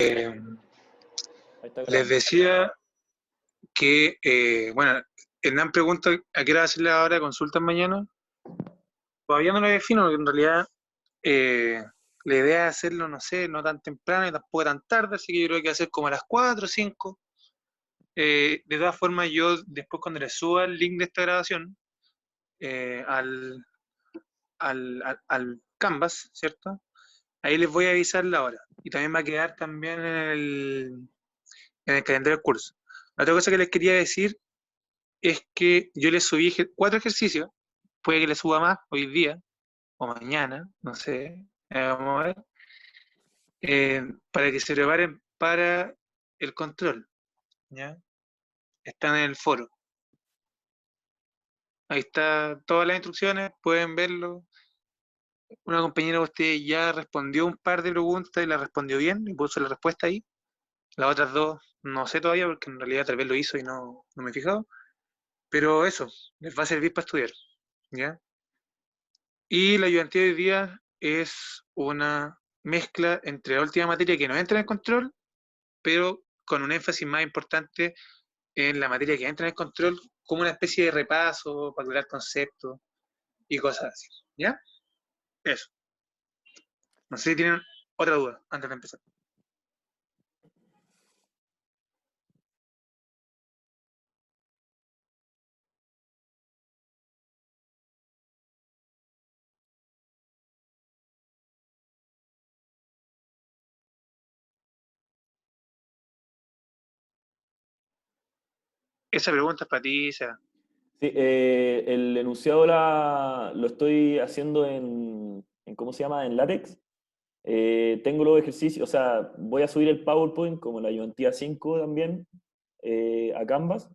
Ahí está Les grabando. decía que, bueno, Hernán pregunta a qué hora hacerle ahora consultas mañana. Todavía no lo defino, porque en realidad eh, la idea es hacerlo, no sé, no tan temprano y tampoco tan tarde, así que yo creo que hacer como a las 4 o 5. De todas formas, yo después cuando le suba el link de esta grabación eh, al, al Canvas, ¿cierto? Ahí les voy a avisar la hora. Y también va a quedar también en el calendario del curso. La otra cosa que les quería decir es que yo le subí 4 ejercicios, puede que le suba más hoy día o mañana, no sé, vamos a ver, para que se preparen para el control, ¿ya? Están en el foro. Ahí está todas las instrucciones, pueden verlo. Una compañera de ustedes ya respondió un par de preguntas y la respondió bien y puso la respuesta ahí. Las otras dos no sé todavía porque en realidad tal vez lo hizo y no me he fijado. Pero eso, les va a servir para estudiar, ¿ya? Y la ayudantía de hoy día es una mezcla entre la última materia que no entra en el control, pero con un énfasis más importante en la materia que entra en el control, como una especie de repaso para aclarar conceptos y cosas así. ¿Ya? Eso. No sé si tienen otra duda antes de empezar. Esa pregunta es para ti, Seba. Sí, el enunciado lo estoy haciendo ¿cómo se llama? En látex. Tengo los ejercicios, o sea, voy a subir el PowerPoint como la ayudantía 5 también a Canvas.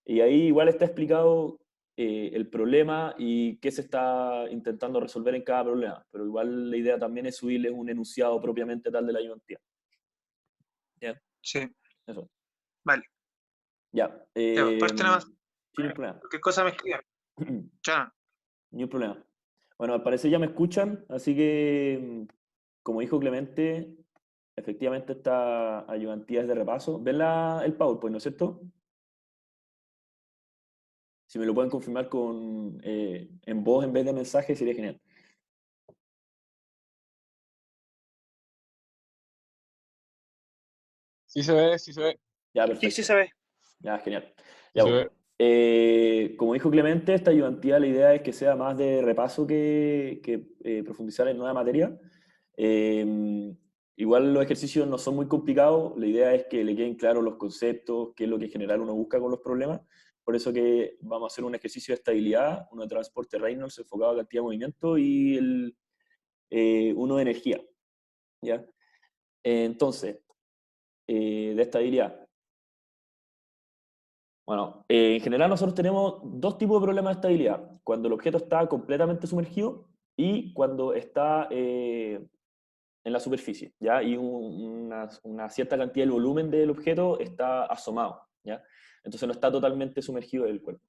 Y ahí igual está explicado el problema y qué se está intentando resolver en cada problema. Pero igual la idea también es subirles un enunciado propiamente tal de la ayudantía. ¿Ya? Sí, Eso. vale. Ya. Ya, pues, parte nada más. Sin problema. Cualquier cosa me escriban. Chao. Ni un problema. Bueno, al parecer ya me escuchan, así que, como dijo Clemente, efectivamente esta ayudantía es de repaso. ¿Ven el PowerPoint, no es cierto? Si me lo pueden confirmar en voz en vez de mensaje, sería genial. Sí se ve, sí se ve, Ya, Sí, sí, perfecto. sabes. Ya, genial. sí Ya, se pues. ve. Como dijo Clemente, esta ayudantía la idea es que sea más de repaso que profundizar en nueva materia. Eh, Igual los ejercicios no son muy complicados, la idea es que le queden claros los conceptos, qué es lo que en general uno busca con los problemas. Por eso que vamos a hacer un ejercicio de estabilidad, uno de transporte Reynolds enfocado a cantidad de movimiento y uno de energía. ¿Ya? Entonces, de estabilidad. Bueno, en general nosotros tenemos dos tipos de problemas de estabilidad. Cuando el objeto está completamente sumergido y cuando está en la superficie, ¿ya? Y una cierta cantidad del volumen del objeto está asomado, ¿ya? Entonces no está totalmente sumergido el cuerpo.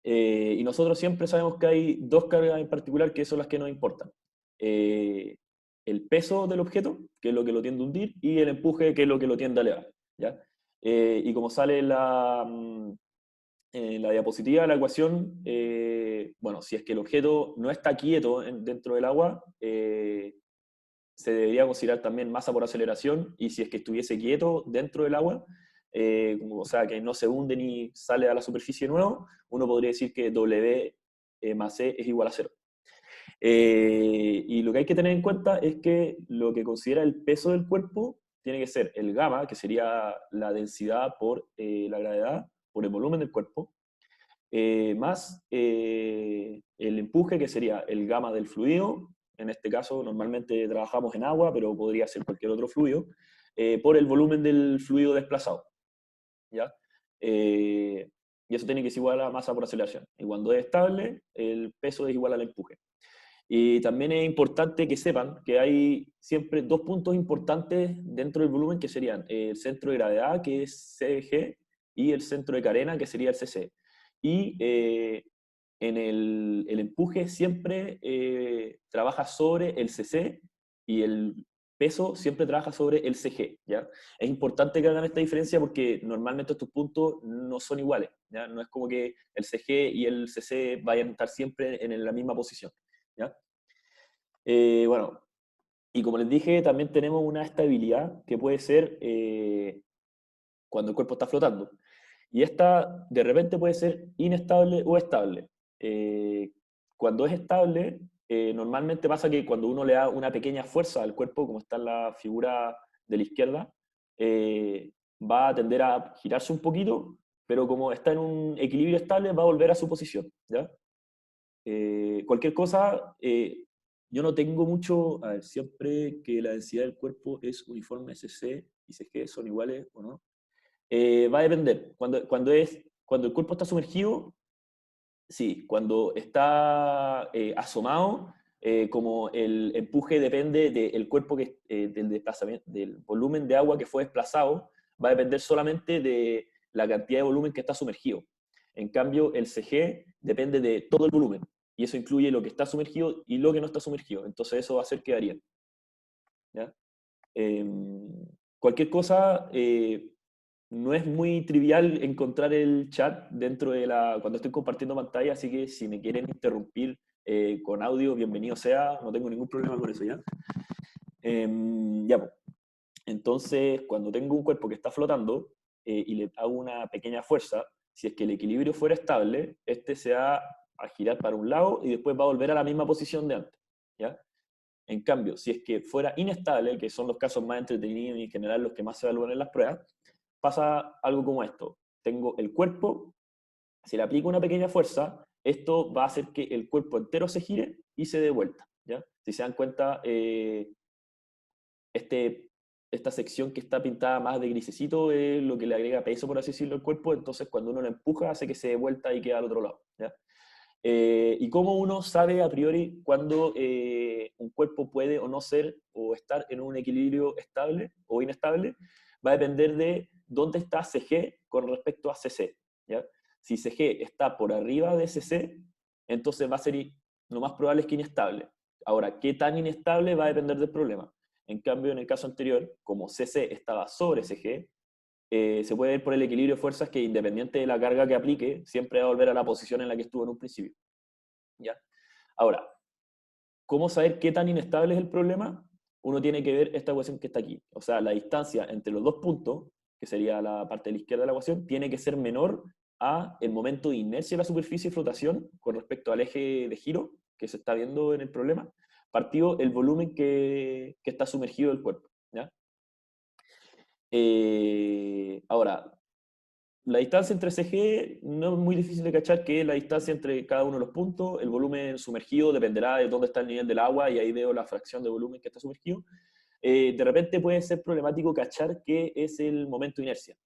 Y nosotros siempre sabemos que hay dos cargas en particular que son las que nos importan. Eh, el peso del objeto, que es lo que lo tiende a hundir, y el empuje, que es lo que lo tiende a elevar, ¿ya? Y como sale en la diapositiva de la ecuación, bueno, si es que el objeto no está quieto dentro del agua, se debería considerar también masa por aceleración, y si es que estuviese quieto dentro del agua, o sea, que no se hunde ni sale a la superficie de nuevo, uno podría decir que W más E es igual a cero. Y lo que hay que tener en cuenta es que lo que considera el peso del cuerpo tiene que ser el gamma, que sería la densidad por la gravedad, por el volumen del cuerpo, más el empuje, que sería el gamma del fluido. En este caso, normalmente trabajamos en agua, pero podría ser cualquier otro fluido, por el volumen del fluido desplazado. ¿Ya? Y eso tiene que ser igual a masa por aceleración. Y cuando es estable, el peso es igual al empuje. Y también es importante que sepan que hay siempre dos puntos importantes dentro del volumen que serían el centro de gravedad, que es CG, y el centro de carena, que sería el CC. Y en el empuje siempre trabaja sobre el CC y peso siempre trabaja sobre el CG, ¿ya? Es importante que hagan esta diferencia porque normalmente estos puntos no son iguales, ¿ya? No es como que el CG y el CC vayan a estar siempre en la misma posición, ¿ya? Bueno, y como les dije, también tenemos una estabilidad que puede ser cuando el cuerpo está flotando. Y esta de repente puede ser inestable o estable. Eh, Cuando es estable, normalmente pasa que cuando uno le da una pequeña fuerza al cuerpo, como está en la figura de la izquierda, eh, va a tender a girarse un poquito, pero como está en un equilibrio estable, va a volver a su posición, ¿ya? Cualquier cosa, yo no tengo mucho, a ver, siempre que la densidad del cuerpo es uniforme SC y CG son iguales o no, va a depender. Cuando el cuerpo está sumergido, sí. Cuando está asomado, como el empuje depende del cuerpo, del desplazamiento, del volumen de agua que fue desplazado, va a depender solamente de la cantidad de volumen que está sumergido. En cambio, el CG depende de todo el volumen. Y eso incluye lo que está sumergido y lo que no está sumergido. Entonces eso va a hacer que varíe. ¿Ya? Cualquier cosa, no es muy trivial encontrar el chat cuando estoy compartiendo pantalla, así que si me quieren interrumpir con audio, bienvenido sea, no tengo ningún problema con eso, ¿ya? Ya, pues. Entonces, cuando tengo un cuerpo que está flotando y le hago una pequeña fuerza, si es que el equilibrio fuera estable, este se va a girar para un lado y después va a volver a la misma posición de antes, ¿ya? En cambio, si es que fuera inestable, que son los casos más entretenidos y en general los que más se evalúan en las pruebas, pasa algo como esto. Tengo el cuerpo, si le aplico una pequeña fuerza, esto va a hacer que el cuerpo entero se gire y se dé vuelta, ¿ya? Si se dan cuenta, este, esta sección que está pintada más de grisecito es lo que le agrega peso, por así decirlo, al cuerpo, entonces cuando uno lo empuja hace que se dé vuelta y queda al otro lado, ¿ya? Y cómo uno sabe a priori cuando un cuerpo puede o no ser o estar en un equilibrio estable o inestable, va a depender de dónde está CG con respecto a CC, ¿ya? Si CG está por arriba de CC, entonces va a ser, lo más probable es que inestable. Ahora, ¿qué tan inestable? Va a depender del problema. En cambio, en el caso anterior, como CC estaba sobre CG, se puede ver por el equilibrio de fuerzas que independiente de la carga que aplique, siempre va a volver a la posición en la que estuvo en un principio, ¿ya? Ahora, ¿cómo saber qué tan inestable es el problema? Uno tiene que ver esta ecuación que está aquí. O sea, la distancia entre los dos puntos, que sería la parte de la izquierda de la ecuación, tiene que ser menor a el momento de inercia de la superficie de flotación con respecto al eje de giro que se está viendo en el problema, partido el volumen que está sumergido el cuerpo, ¿ya? Ahora, la distancia entre CG no es muy difícil de cachar, que es la distancia entre cada uno de los puntos. El volumen sumergido dependerá de dónde está el nivel del agua y ahí veo la fracción de volumen que está sumergido. De repente puede ser problemático cachar qué es el momento de inercia.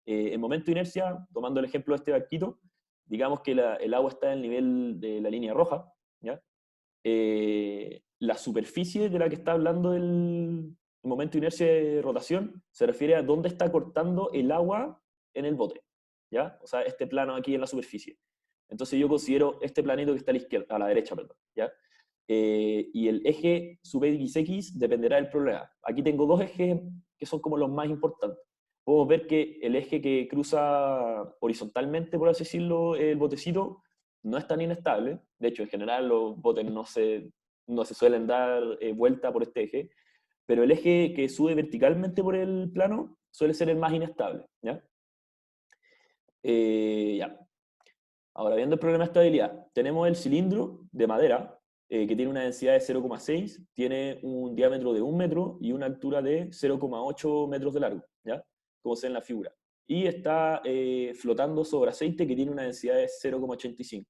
El momento de inercia, tomando el ejemplo de este barquito, digamos que el agua está en el nivel de la línea roja, ¿ya? La superficie de la que está hablando el momento de inercia de rotación se refiere a dónde está cortando el agua en el bote, ¿ya? O sea, este plano aquí en la superficie. Entonces yo considero este planito que está a la izquierda, a la derecha, perdón, ¿ya? Y el eje sub XX dependerá del problema. Aquí tengo dos ejes que son como los más importantes. Podemos ver que el eje que cruza horizontalmente, por así decirlo, el botecito, no es tan inestable. De hecho, en general los botes no se suelen dar vuelta por este eje, pero el eje que sube verticalmente por el plano suele ser el más inestable, ¿ya? Ya. Ahora, viendo el problema de estabilidad, tenemos el cilindro de madera, que tiene una densidad de 0,6, tiene un diámetro de 1 metro y una altura de 0,8 metros de largo, ¿ya? Como se ve en la figura. Y está flotando sobre aceite que tiene una densidad de 0,85.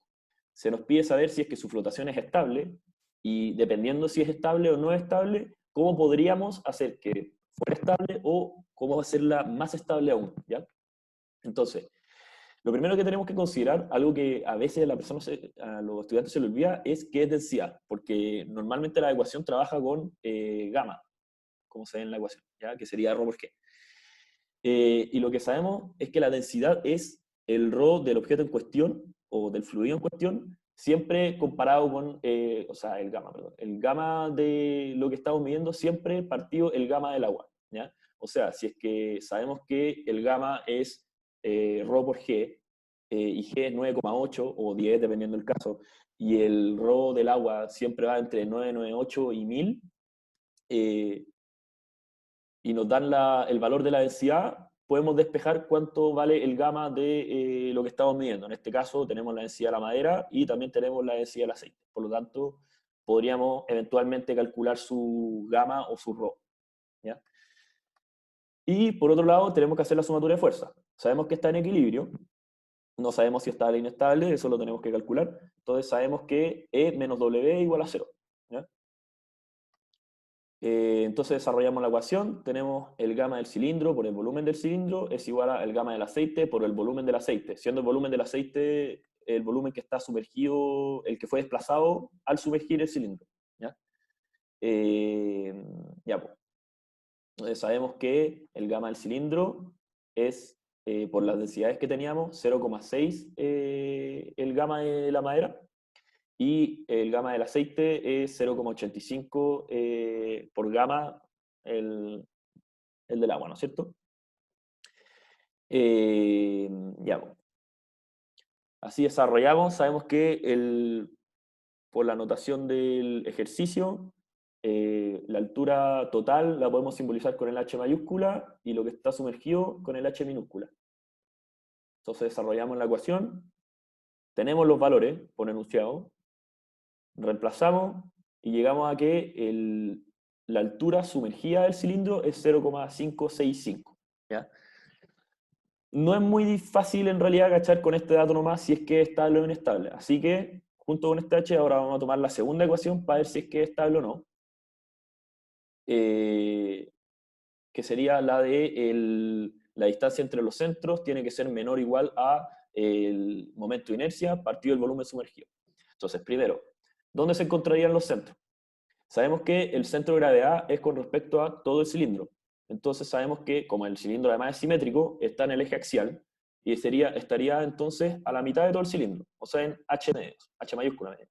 Se nos pide saber si es que su flotación es estable, y dependiendo si es estable o no es estable, cómo podríamos hacer que fuera estable o cómo hacerla más estable aún, ¿ya? Entonces, lo primero que tenemos que considerar, algo que a veces a los estudiantes se les olvida, es qué es densidad, porque normalmente la ecuación trabaja con gamma, como se ve en la ecuación, ¿ya? Que sería ρ por g. Y lo que sabemos es que la densidad es el ρ del objeto en cuestión, o del fluido en cuestión, siempre comparado con, o sea, el gamma, perdón, el gamma de lo que estamos midiendo siempre partido el gamma del agua, ¿ya? O sea, si es que sabemos que el gamma es rho por G, y G es 9,8 o 10, dependiendo del caso, y el rho del agua siempre va entre 998 y 1000, eh, y nos dan el valor de la densidad, podemos despejar cuánto vale el gamma de lo que estamos midiendo. En este caso tenemos la densidad de la madera y también tenemos la densidad del aceite. Por lo tanto, podríamos eventualmente calcular su gamma o su rho, ¿ya? Y por otro lado, tenemos que hacer la sumatoria de fuerza. Sabemos que está en equilibrio, no sabemos si estable o inestable, eso lo tenemos que calcular. Entonces sabemos que E menos W igual a 0, ¿ya? Entonces desarrollamos la ecuación, tenemos el gamma del cilindro por el volumen del cilindro es igual al gamma del aceite por el volumen del aceite, siendo el volumen del aceite el volumen que está sumergido, el que fue desplazado al sumergir el cilindro, ¿ya? Eh, ya, pues. Entonces sabemos que el gamma del cilindro es, por las densidades que teníamos, 0,6 el gamma de la madera, y el gamma del aceite es 0,85 por gamma el del agua, ¿no es cierto? Ya, pues. Así desarrollamos, sabemos que por la notación del ejercicio, la altura total la podemos simbolizar con el H mayúscula y lo que está sumergido con el H minúscula. Entonces desarrollamos la ecuación, tenemos los valores por enunciado, reemplazamos y llegamos a que la altura sumergida del cilindro es 0,565, ¿ya? No es muy fácil en realidad cachar con este dato nomás si es que es estable o inestable. Así que, junto con este H, ahora vamos a tomar la segunda ecuación para ver si es que es estable o no. Que sería la de la distancia entre los centros tiene que ser menor o igual a el momento de inercia partido del volumen sumergido. Entonces, primero, ¿dónde se encontrarían los centros? Sabemos que el centro de gravedad es con respecto a todo el cilindro. Entonces sabemos que, como el cilindro además es simétrico, está en el eje axial y estaría entonces a la mitad de todo el cilindro, o sea, en H medios, H mayúscula medio.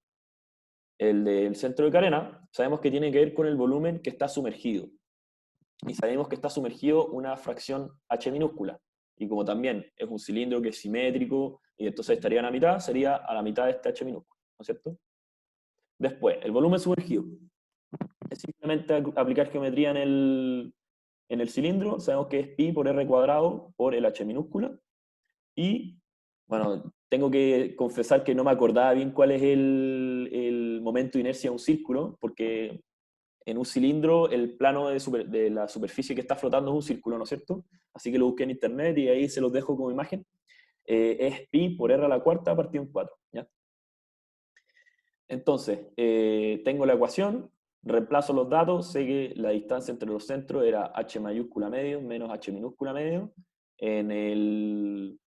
El del centro de carena, sabemos que tiene que ver con el volumen que está sumergido. Y sabemos que está sumergido una fracción H minúscula. Y como también es un cilindro que es simétrico, y entonces estaría a la mitad, sería a la mitad de este H minúscula, ¿no es cierto? Después, el volumen sumergido. Es simplemente aplicar geometría en el cilindro, sabemos que es pi por r cuadrado por el h minúscula, y bueno, tengo que confesar que no me acordaba bien cuál es el momento de inercia de un círculo, porque en un cilindro el plano de la superficie que está flotando es un círculo, ¿no es cierto? Así que lo busqué en internet y ahí se los dejo como imagen. Es pi por r a la cuarta partido en 4, ¿ya? Entonces, tengo la ecuación, reemplazo los datos, sé que la distancia entre los centros era h mayúscula medio menos h minúscula medio. En el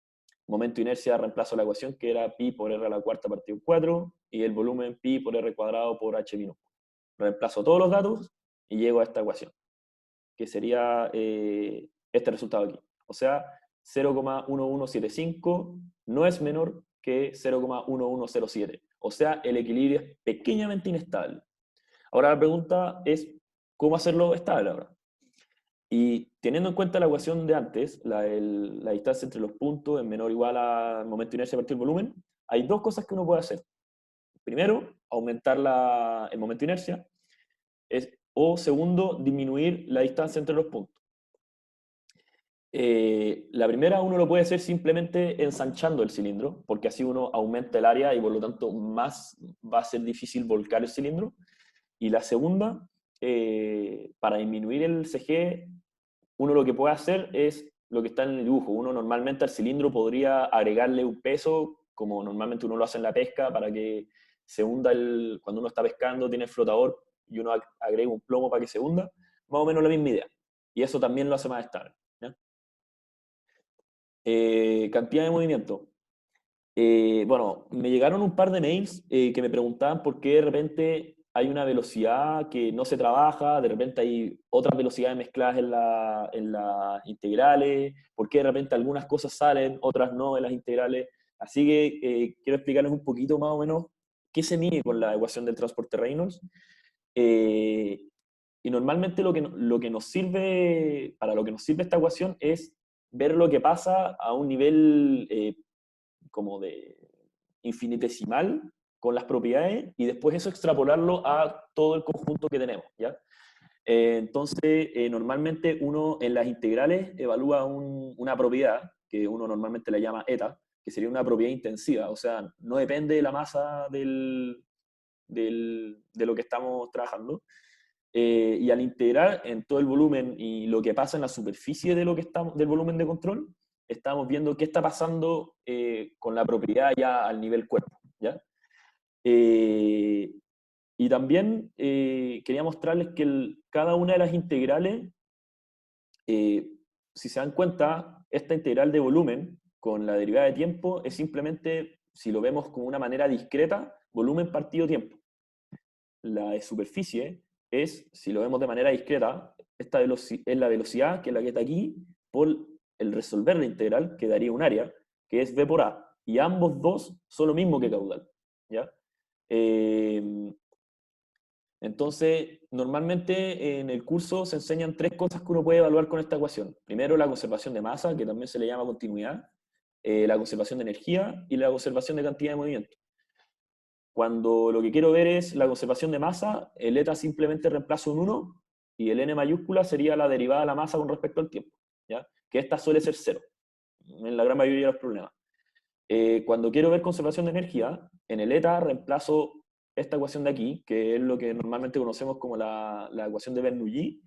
momento de inercia reemplazo la ecuación que era pi por r a la cuarta partido en 4 y el volumen pi por r cuadrado por h minúscula. Reemplazo todos los datos y llego a esta ecuación, que sería este resultado aquí. O sea, 0,1175 no es menor que 0,1107. O sea, el equilibrio es pequeñamente inestable. Ahora la pregunta es, ¿cómo hacerlo estable ahora? Y teniendo en cuenta la ecuación de antes, la distancia entre los puntos es menor o igual al momento de inercia partido del volumen, hay dos cosas que uno puede hacer. Primero, aumentar el momento de inercia, o segundo, disminuir la distancia entre los puntos. La primera uno lo puede hacer simplemente ensanchando el cilindro, porque así uno aumenta el área y por lo tanto más va a ser difícil volcar el cilindro. Y la segunda, para disminuir el CG, uno lo que puede hacer es lo que está en el dibujo. Uno normalmente al cilindro podría agregarle un peso, como normalmente uno lo hace en la pesca, para que se hunda cuando uno está pescando, tiene el flotador y uno agrega un plomo para que se hunda. Más o menos la misma idea. Y eso también lo hace más estable, ¿ya? Cantidad de movimiento. Bueno, me llegaron un par de mails que me preguntaban por qué de repente hay una velocidad que no se trabaja, de repente hay otras velocidades mezcladas en las integrales, por qué de repente algunas cosas salen, otras no en las integrales. Así que quiero explicarles un poquito más o menos ¿qué se mide con la ecuación del transporte Reynolds? Y normalmente lo que nos sirve, para lo que nos sirve esta ecuación es ver lo que pasa a un nivel como de infinitesimal con las propiedades y después eso extrapolarlo a todo el conjunto que tenemos, ¿ya? Entonces, normalmente uno en las integrales evalúa una propiedad que uno normalmente la llama eta, que sería una propiedad intensiva, o sea, no depende de la masa de lo que estamos trabajando. Y al integrar en todo el volumen y lo que pasa en la superficie de lo que del volumen de control, estamos viendo qué está pasando con la propiedad ya al nivel cuerpo, ¿ya? Y también quería mostrarles que cada una de las integrales, si se dan cuenta, esta integral de volumen con la derivada de tiempo es simplemente, si lo vemos como una manera discreta, volumen partido tiempo. La de superficie es, si lo vemos de manera discreta, esta es la velocidad, que es la que está aquí, por el resolver la integral, que daría un área, que es v por a. Y ambos dos son lo mismo que caudal, ¿ya? Entonces, normalmente en el curso se enseñan tres cosas que uno puede evaluar con esta ecuación. Primero, la conservación de masa, que también se le llama continuidad, la conservación de energía y la conservación de cantidad de movimiento. Cuando lo que quiero ver es la conservación de masa, el eta simplemente reemplazo un 1 y el n mayúscula sería la derivada de la masa con respecto al tiempo, ¿ya? Que esta suele ser 0 en la gran mayoría de los problemas. Cuando quiero ver conservación de energía, en el eta reemplazo esta ecuación de aquí, que es lo que normalmente conocemos como la ecuación de Bernoulli,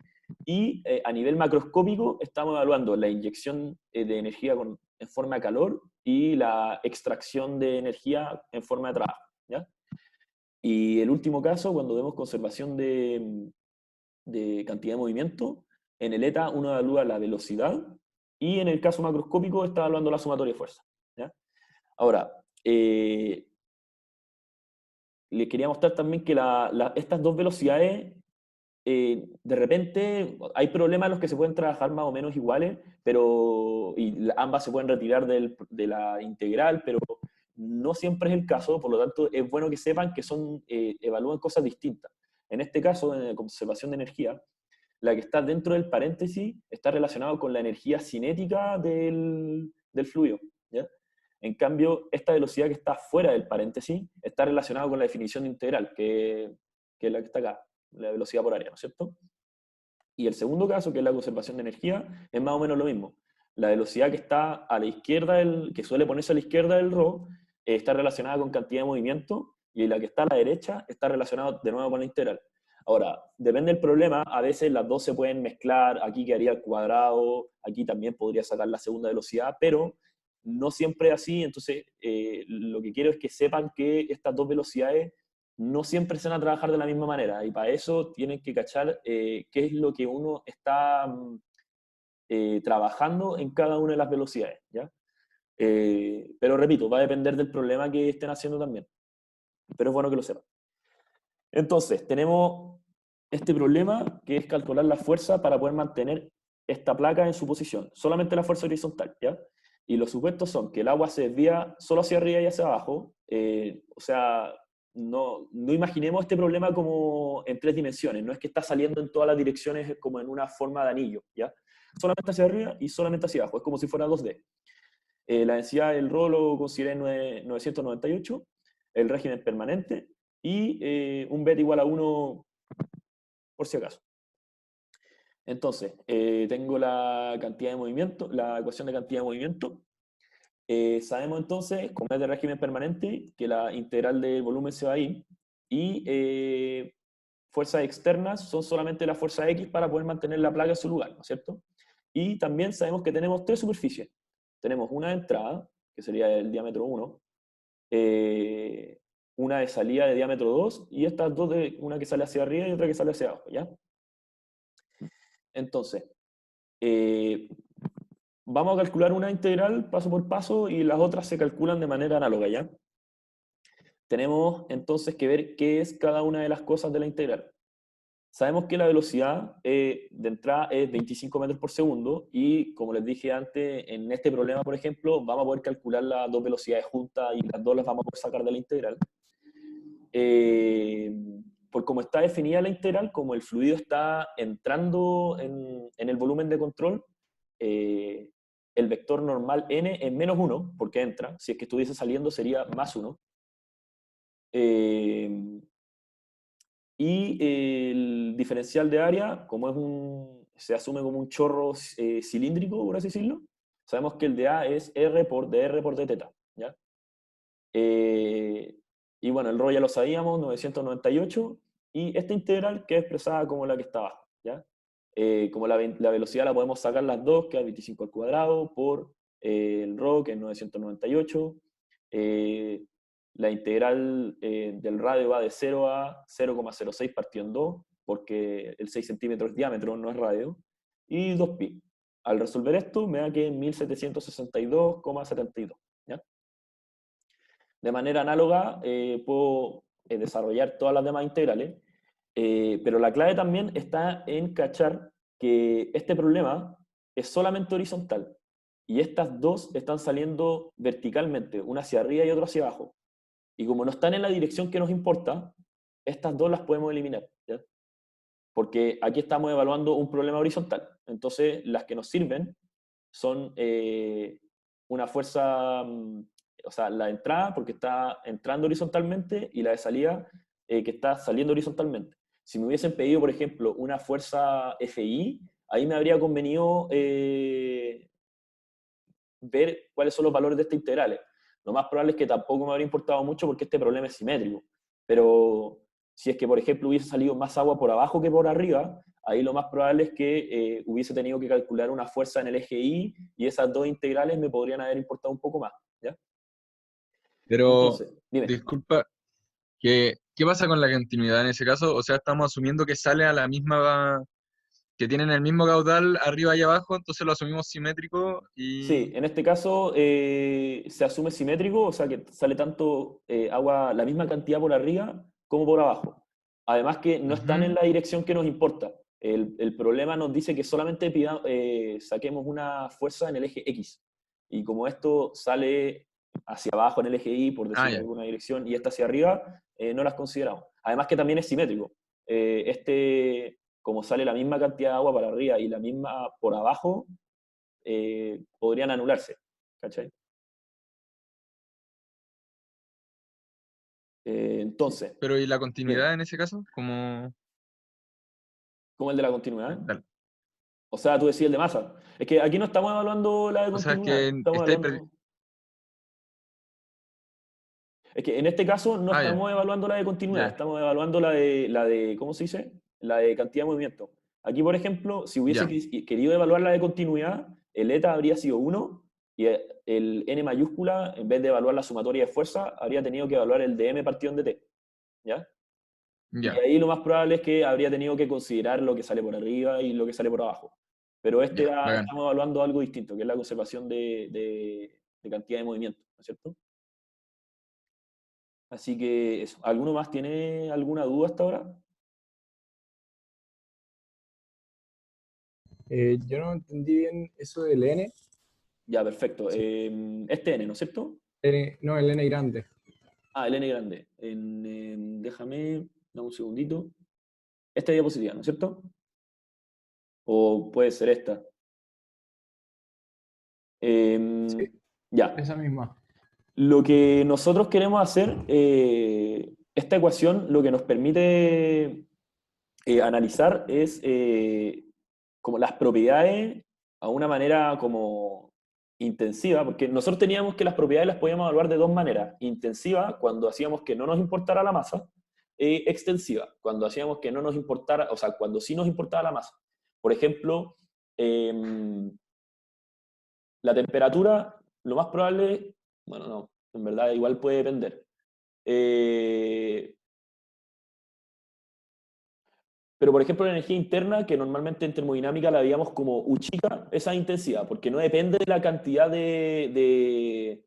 y a nivel macroscópico estamos evaluando la inyección de energía en forma de calor y la extracción de energía en forma de trabajo, ¿ya? Y el último caso, cuando vemos conservación de cantidad de movimiento, en el eta uno evalúa la velocidad y en el caso macroscópico está evaluando la sumatoria de fuerza, ¿ya? Ahora, les quería mostrar también que estas dos velocidades, de repente hay problemas en los que se pueden trabajar más o menos iguales, pero ambas se pueden retirar de la integral, pero no siempre es el caso, por lo tanto es bueno que sepan que evalúan cosas distintas. En este caso, en la conservación de energía, la que está dentro del paréntesis está relacionada con la energía cinética del fluido, ¿ya? En cambio, esta velocidad que está fuera del paréntesis está relacionada con la definición de integral, que es la que está acá, la velocidad por área, ¿no es cierto? Y el segundo caso, que es la conservación de energía, es más o menos lo mismo. La velocidad que está a la izquierda, que suele ponerse a la izquierda del ρ, está relacionada con cantidad de movimiento, y la que está a la derecha está relacionada de nuevo con la integral. Ahora, depende del problema, a veces las dos se pueden mezclar, aquí quedaría al cuadrado, aquí también podría sacar la segunda velocidad, pero no siempre es así, entonces lo que quiero es que sepan que estas dos velocidades no siempre se van a trabajar de la misma manera, y para eso tienen que cachar qué es lo que uno está trabajando en cada una de las velocidades, ¿ya? Pero repito, va a depender del problema que estén haciendo también, pero es bueno que lo sepan. Entonces, tenemos este problema que es calcular la fuerza para poder mantener esta placa en su posición, solamente la fuerza horizontal, ¿ya? Y los supuestos son que el agua se desvía solo hacia arriba y hacia abajo, o sea, no imaginemos este problema como en tres dimensiones, no es que está saliendo en todas las direcciones como en una forma de anillo, ¿ya? Solamente hacia arriba y solamente hacia abajo, es como si fuera 2D. La densidad del ρ lo consideré en 998, el régimen permanente, y un beta igual a 1 por si acaso. Entonces, tengo la cantidad de movimiento, la ecuación de cantidad de movimiento. Sabemos entonces, como es de régimen permanente, que la integral del volumen se va ahí, y fuerzas externas son solamente la fuerza X para poder mantener la placa en su lugar, ¿no es cierto? Y también sabemos que tenemos tres superficies. Tenemos una de entrada, que sería el diámetro 1, una de salida de diámetro 2, y estas dos, una que sale hacia arriba y otra que sale hacia abajo, ¿ya? Entonces, vamos a calcular una integral paso por paso y las otras se calculan de manera análoga, ¿ya? Tenemos entonces que ver qué es cada una de las cosas de la integral. Sabemos que la velocidad de entrada es 25 metros por segundo y, como les dije antes, en este problema, por ejemplo, vamos a poder calcular las dos velocidades juntas y las dos las vamos a poder sacar de la integral. por cómo está definida la integral, como el fluido está entrando en el volumen de control, el vector normal n es menos 1, porque entra. Si es que estuviese saliendo sería más 1. Y el diferencial de área, como se asume como un chorro cilíndrico, por así decirlo, sabemos que el de A es R por dr por d θ, ¿ya? Y bueno, el rho ya lo sabíamos, 998, y esta integral queda expresada como la que está abajo, ¿ya? Como la velocidad la podemos sacar las dos, que es 25 al cuadrado, por el rho, que es 998. La integral del radio va de 0 a 0,06 partido en 2, porque el 6 centímetros de diámetro no es radio, y 2pi. Al resolver esto, me da que es 1762,72. ¿Ya? De manera análoga, puedo desarrollar todas las demás integrales, pero la clave también está en cachar que este problema es solamente horizontal, y estas dos están saliendo verticalmente, una hacia arriba y otra hacia abajo. Y como no están en la dirección que nos importa, estas dos las podemos eliminar, ¿ya? Porque aquí estamos evaluando un problema horizontal. Entonces, las que nos sirven son una fuerza, o sea, la de entrada, porque está entrando horizontalmente, y la de salida, que está saliendo horizontalmente. Si me hubiesen pedido, por ejemplo, una fuerza FI, ahí me habría convenido ver cuáles son los valores de estas integrales. Lo más probable es que tampoco me habría importado mucho porque este problema es simétrico. Pero si es que, por ejemplo, hubiese salido más agua por abajo que por arriba, ahí lo más probable es que hubiese tenido que calcular una fuerza en el eje Y, y esas dos integrales me podrían haber importado un poco más, ¿ya? Pero, Entonces, dime. disculpa, ¿qué pasa con la continuidad en ese caso? O sea, estamos asumiendo que sale a la misma, que tienen el mismo caudal arriba y abajo, entonces lo asumimos simétrico Sí, y... en este caso se asume simétrico, o sea que sale tanto agua, la misma cantidad por arriba como por abajo. Además que no están en Ujú. la dirección que nos importa. El problema nos dice que solamente saquemos una fuerza en el eje X. Y como esto sale hacia abajo en el eje Y, por Ah, decirlo en ya. alguna dirección, y esta hacia arriba, no las consideramos. Además que también es simétrico. Como sale la misma cantidad de agua para arriba y la misma por abajo, podrían anularse, ¿cachai? Entonces, Pero ¿y la dime, continuidad en ese caso? Como... ¿cómo el de la continuidad? Dale. O sea, tú decís el de masa. Es que aquí no estamos evaluando la de O sea, es continuidad, que estamos estáis... evaluando... Es que en este caso no Ah, ya, estamos evaluando la de continuidad, ya, estamos evaluando la de, ¿cómo se dice? La de cantidad de movimiento. Aquí, por ejemplo, si hubiese ya, querido evaluar la de continuidad, el eta habría sido 1 y el n mayúscula, en vez de evaluar la sumatoria de fuerza, habría tenido que evaluar el de m partido en dt, ¿ya? Y ya, ahí lo más probable es que habría tenido que considerar lo que sale por arriba y lo que sale por abajo. Pero ya, bacán. estamos evaluando algo distinto, que es la conservación de cantidad de movimiento, ¿no es cierto? Así que eso. ¿Alguno más tiene alguna duda hasta ahora? Yo no entendí bien eso del N. Ya, perfecto. Sí. Este n, ¿no es cierto? No, el N grande. Ah, el n grande. Déjame, dame un segundito. Esta diapositiva, ¿no es cierto? O puede ser esta. Sí, Em, ya. esa misma. Lo que nosotros queremos hacer, esta ecuación lo que nos permite analizar es como las propiedades a una manera como intensiva, porque nosotros teníamos que las propiedades las podíamos evaluar de dos maneras: intensiva, cuando hacíamos que no nos importara la masa; extensiva, cuando hacíamos que no nos importara, o sea, cuando sí nos importaba la masa. Por ejemplo, la temperatura, lo más probable, bueno, no, en verdad igual puede depender. Eh, pero por ejemplo la energía interna, que normalmente en termodinámica la veíamos como U chica, esa intensidad, porque no depende de la cantidad de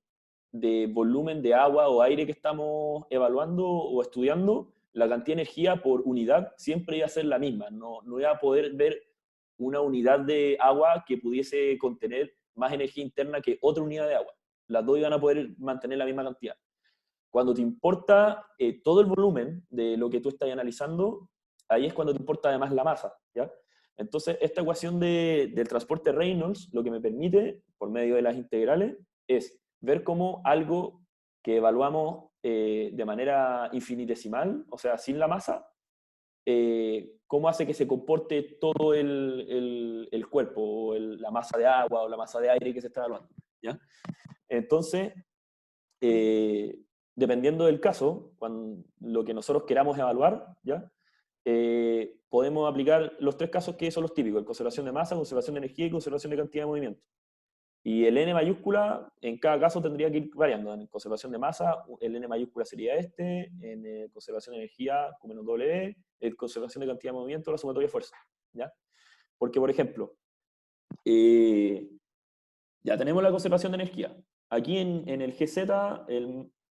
volumen de agua o aire que estamos evaluando o estudiando, la cantidad de energía por unidad siempre iba a ser la misma. No iba a poder ver una unidad de agua que pudiese contener más energía interna que otra unidad de agua. Las dos iban a poder mantener la misma cantidad. Cuando te importa todo el volumen de lo que tú estás analizando, ahí es cuando te importa además la masa, ¿ya? Entonces, esta ecuación del transporte Reynolds lo que me permite, por medio de las integrales, es ver cómo algo que evaluamos de manera infinitesimal, o sea, sin la masa, cómo hace que se comporte todo el cuerpo, o la masa de agua o la masa de aire que se está evaluando, ¿ya? Entonces, dependiendo del caso, lo que nosotros queramos evaluar, ¿ya? Podemos aplicar los tres casos que son los típicos: conservación de masa, conservación de energía y conservación de cantidad de movimiento. Y el N mayúscula, en cada caso tendría que ir variando. En conservación de masa, el N mayúscula sería este; en conservación de energía, Q menos W; en conservación de cantidad de movimiento, la sumatoria de fuerza, ¿ya? Porque, por ejemplo, ya tenemos la conservación de energía. Aquí en el GZ,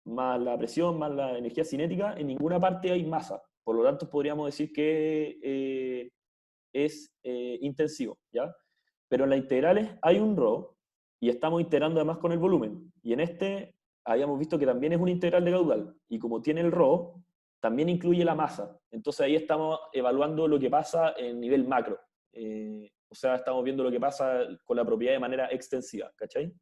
más la presión, más la energía cinética, en ninguna parte hay masa. Por lo tanto, podríamos decir que es intensivo, ¿ya? Pero en las integrales hay un ρ, y estamos integrando además con el volumen. Y en este habíamos visto que también es una integral de caudal. Y como tiene el ρ, también incluye la masa. Entonces ahí estamos evaluando lo que pasa en nivel macro. O sea, estamos viendo lo que pasa con la propiedad de manera extensiva, ¿cachai?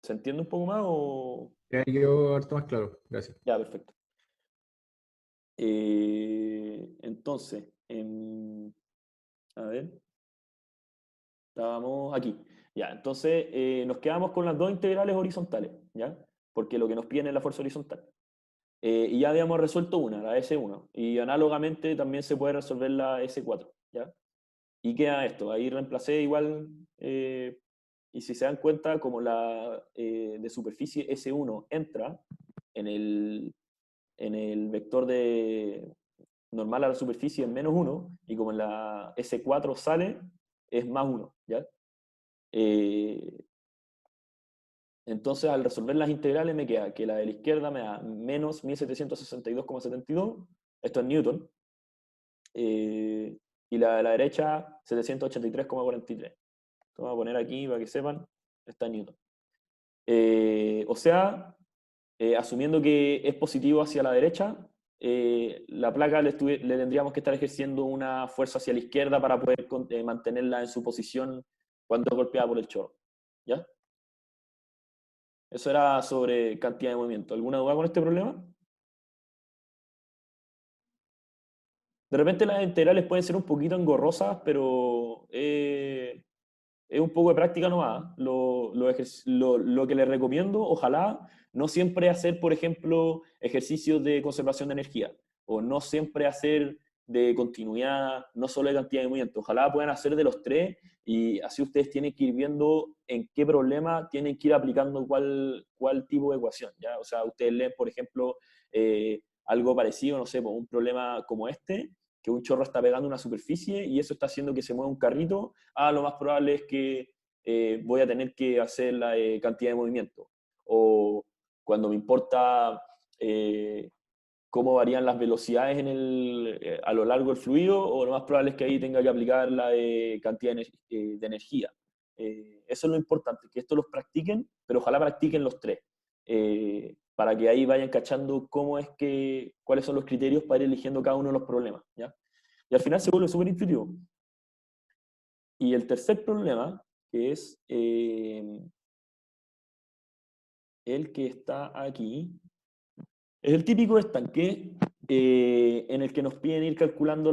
¿Se entiende un poco más o...? Ya quedó harto más claro, gracias. Ya, perfecto. Entonces, a ver, estábamos aquí. Ya, entonces nos quedamos con las dos integrales horizontales, ¿ya? Porque lo que nos piden es la fuerza horizontal. Y ya habíamos resuelto una, la S1, y análogamente también se puede resolver la S4, ¿ya? Y queda esto, ahí reemplacé igual, y si se dan cuenta, como la de superficie S1 entra en el vector de normal a la superficie en -1, y como en la S4 sale, es +1, ¿ya? Entonces, al resolver las integrales me queda que la de la izquierda me da menos 1762,72, esto es Newton, y la de la derecha 783,43. Esto voy a poner aquí para que sepan, está en Newton. O sea, asumiendo que es positivo hacia la derecha, la placa le tendríamos que estar ejerciendo una fuerza hacia la izquierda para poder mantenerla en su posición cuando es golpeada por el chorro, ¿ya? Eso era sobre cantidad de movimiento. ¿Alguna duda con este problema? De repente las integrales pueden ser un poquito engorrosas, pero es un poco de práctica nomás. Lo que les recomiendo, ojalá, no siempre hacer, por ejemplo, ejercicios de conservación de energía, o no siempre hacer de continuidad, no solo de cantidad de movimiento. Ojalá puedan hacer de los tres, y así ustedes tienen que ir viendo en qué problema tienen que ir aplicando cuál tipo de ecuación, ¿ya? O sea, ustedes leen, por ejemplo, algo parecido, no sé, un problema como este, que un chorro está pegando una superficie y eso está haciendo que se mueva un carrito. Lo más probable es que voy a tener que hacer la cantidad de movimiento. O cuando me importa cómo varían las velocidades a lo largo del fluido, o lo más probable es que ahí tenga que aplicar la cantidad de energía. Eso es lo importante, que esto los practiquen, pero ojalá practiquen los tres, para que ahí vayan cachando cuáles son los criterios para ir eligiendo cada uno de los problemas, ¿ya? Y al final se vuelve súper intuitivo. Y el tercer problema, que es el que está aquí, es el típico estanque, en el que nos piden ir calculando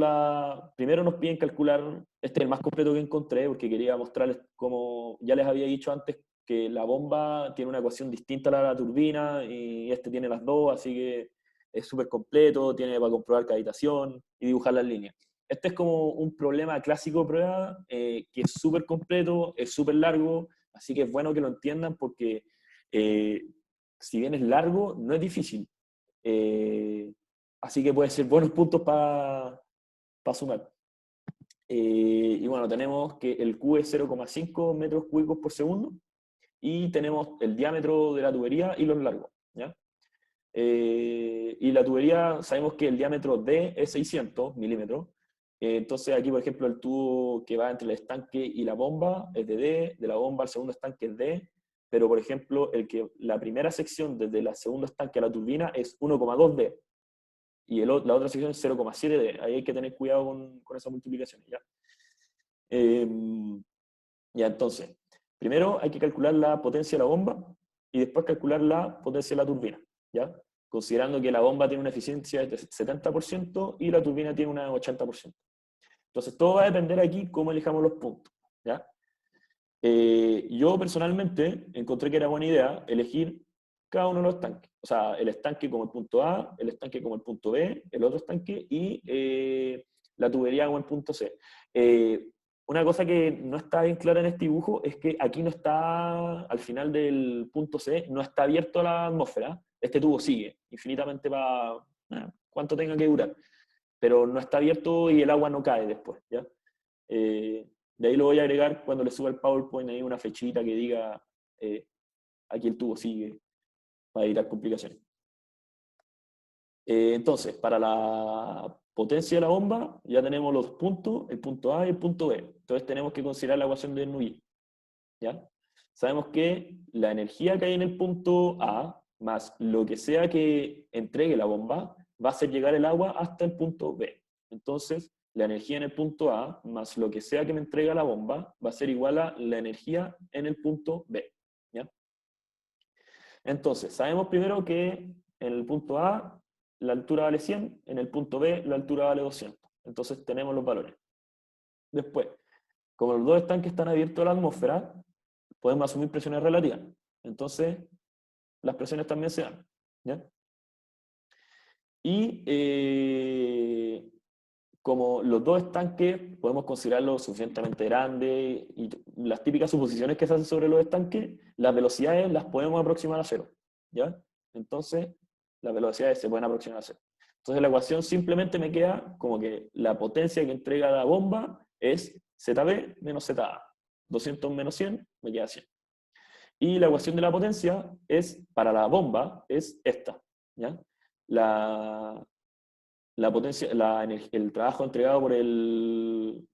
primero nos piden calcular, este es el más completo que encontré, porque quería mostrarles, como ya les había dicho antes, que la bomba tiene una ecuación distinta a la turbina, y este tiene las dos, así que es súper completo, tiene para comprobar cavitación y dibujar las líneas. Este es como un problema clásico de prueba, que es súper completo, es súper largo, así que es bueno que lo entiendan, porque si bien es largo, no es difícil. Así que puede ser buenos puntos para sumar. Y bueno, tenemos que el Q es 0,5 metros cúbicos por segundo, y tenemos el diámetro de la tubería y los largos, ¿ya? Y la tubería, sabemos que el diámetro D es 600 milímetros. Entonces aquí, por ejemplo, el tubo que va entre el estanque y la bomba es de D, de la bomba al segundo estanque es D, pero por ejemplo, la primera sección desde el segundo estanque a la turbina es 1,2 D, y la otra sección es 0,7 D. Ahí hay que tener cuidado con esas multiplicaciones, ¿ya? Ya, entonces, primero hay que calcular la potencia de la bomba, y después calcular la potencia de la turbina, ¿ya? Considerando que la bomba tiene una eficiencia de 70% y la turbina tiene una 80%. Entonces, todo va a depender aquí cómo elijamos los puntos, ¿ya? Yo personalmente encontré que era buena idea elegir cada uno de los estanques. O sea, el estanque como el punto A, el estanque como el punto B, el otro estanque y la tubería como el punto C. Una cosa que no está bien clara en este dibujo es que aquí no está, al final del punto C, no está abierto a la atmósfera. Este tubo sigue infinitamente para cuánto tenga que durar. Pero no está abierto y el agua no cae después, ¿ya? De ahí lo voy a agregar cuando le suba el PowerPoint, ahí una flechita que diga aquí el tubo sigue, para evitar complicaciones. Entonces, para la potencia de la bomba, ya tenemos los puntos, el punto A y el punto B. Entonces tenemos que considerar la ecuación de Bernoulli, ¿ya? Sabemos que la energía que hay en el punto A, más lo que sea que entregue la bomba, va a hacer llegar el agua hasta el punto B. Entonces, la energía en el punto A, más lo que sea que me entrega la bomba, va a ser igual a la energía en el punto B, ¿ya? Entonces, sabemos primero que en el punto A la altura vale 100, en el punto B la altura vale 200. Entonces tenemos los valores. Después, como los dos estanques están abiertos a la atmósfera, podemos asumir presiones relativas. Entonces, las presiones también se dan, ¿ya? Y como los dos estanques podemos considerarlos suficientemente grandes, y las típicas suposiciones que se hacen sobre los estanques, las velocidades las podemos aproximar a cero, ¿ya? Entonces, las velocidades se pueden aproximar a cero. Entonces la ecuación simplemente me queda como que la potencia que entrega la bomba es ZB menos ZA. 200 menos 100 me queda 100. Y la ecuación de la potencia es, para la bomba, es esta, ¿ya? La potencia, el trabajo entregado por el,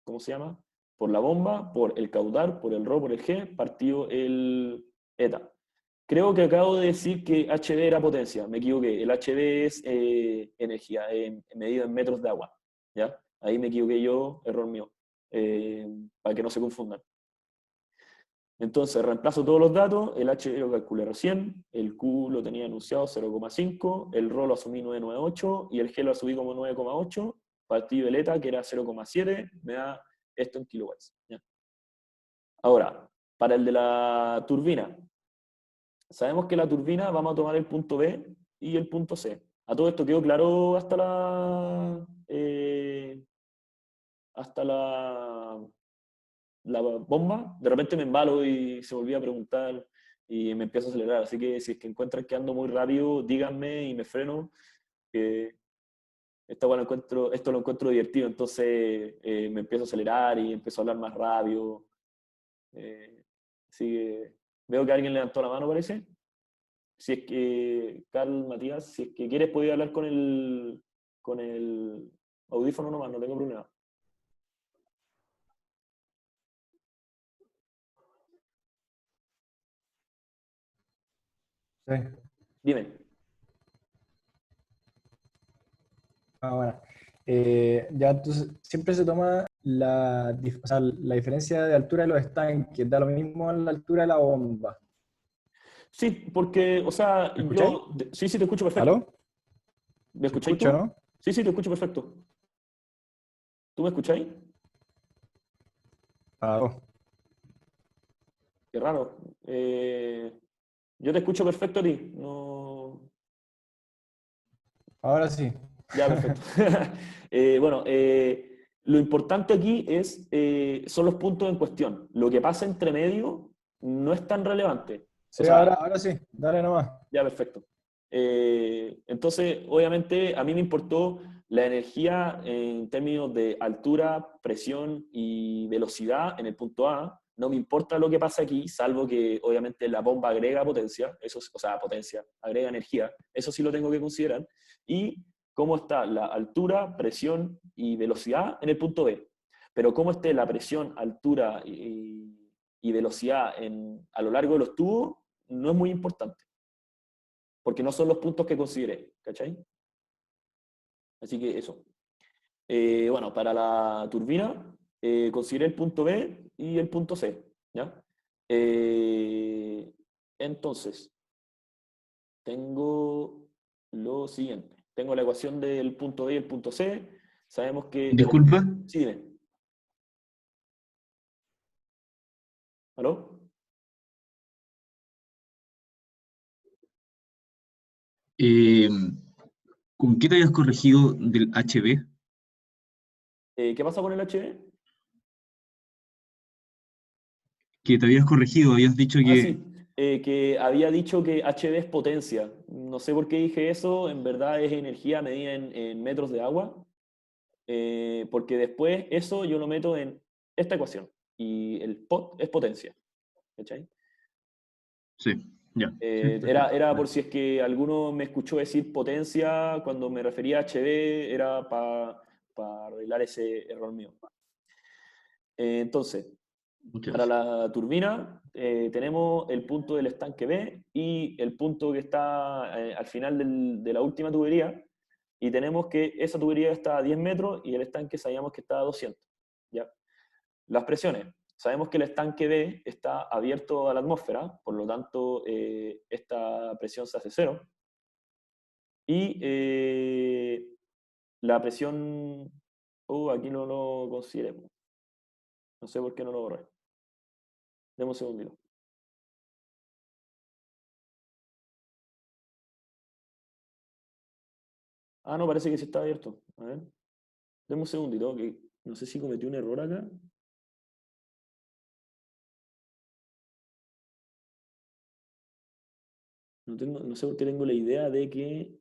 ¿cómo se llama? Por la bomba, por el caudal, por el ρ, por el g, partido el eta. Creo que acabo de decir que HB era potencia, me equivoqué. El HB es energía, medido en metros de agua, ¿ya? Ahí me equivoqué yo, error mío, para que no se confundan. Entonces reemplazo todos los datos, el H lo calculé recién, el Q lo tenía anunciado 0,5, el ρ lo asumí 9,98 y el G lo asumí como 9,8, partido el eta que era 0,7, me da esto en kilowatts, ¿ya? Ahora, para el de la turbina, sabemos que la turbina vamos a tomar el punto B y el punto C. A todo esto quedó claro hasta la bomba. De repente me embalo y se volvía a preguntar y me empiezo a acelerar. Así que si es que encuentran que ando muy rápido, díganme y me freno. Que esto lo encuentro divertido, entonces me empiezo a acelerar y empiezo a hablar más rápido. Así que veo que alguien levantó la mano, parece. Si es que, Carl, Matías, si es que quieres, podía hablar con el audífono nomás, no tengo problema. Sí. Dime. Bueno. Ya entonces, siempre se toma o sea, la diferencia de altura de los estanques, da lo mismo a la altura de la bomba. Sí, porque, o sea, ¿Me escucháis? sí, te escucho perfecto. ¿Aló? ¿Me ¿Se escucháis escucha, tú? no? Sí, te escucho perfecto. ¿Tú me escucháis? Oh. Qué raro. Yo te escucho perfecto a ti. No... Ahora sí. Ya, perfecto. Bueno, lo importante aquí son los puntos en cuestión. Lo que pasa entre medio no es tan relevante. O Sí, sea, ahora sí, dale nomás. ya, perfecto. Entonces, obviamente, a mí me importó la energía en términos de altura, presión y velocidad en el punto A. No me importa lo que pasa aquí, salvo que obviamente la bomba agrega potencia, o sea, potencia, agrega energía. Eso sí lo tengo que considerar. Y cómo está la altura, presión y velocidad en el punto B. Pero cómo esté la presión, altura y velocidad a lo largo de los tubos no es muy importante, porque no son los puntos que consideré, ¿cachai? Así que eso. Bueno, para la turbina, consideré el punto B y el punto C, ¿ya? Entonces, tengo lo siguiente. Tengo la ecuación del punto B y el punto C. Sabemos que... Disculpa, Sí, dime. ¿Aló? eh, ¿con qué te habías corregido del HB? ¿Qué pasa con el HB? Que te habías corregido, habías dicho Ah, que... sí, que había dicho que HB es potencia. No sé por qué dije eso, en verdad es energía medida en metros de agua, porque después eso yo lo meto en esta ecuación, y el pot es potencia, ¿cachai? Sí, ya. Sí, Era perfecto. por si es que alguno me escuchó decir potencia cuando me refería a HB, era para arreglar ese error mío. Entonces, Muchas para gracias. la turbina tenemos el punto del estanque B y el punto que está al final de la última tubería, y tenemos que esa tubería está a 10 metros y el estanque sabíamos que está a 200. ¿Ya? Las presiones. Sabemos que el estanque B está abierto a la atmósfera, por lo tanto esta presión se hace cero. Y la presión... aquí no lo consideré. No sé por qué no lo borré. Deme un segundito. Ah, no, parece que sí está abierto. A ver. Deme un segundito, que no sé si cometí un error acá. No sé por qué tengo la idea de que...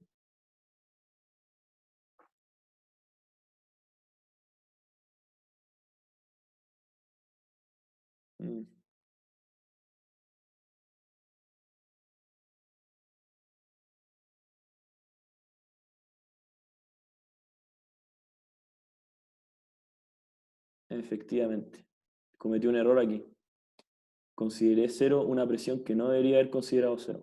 mm, efectivamente, cometí un error aquí. Consideré cero una presión que no debería haber considerado cero.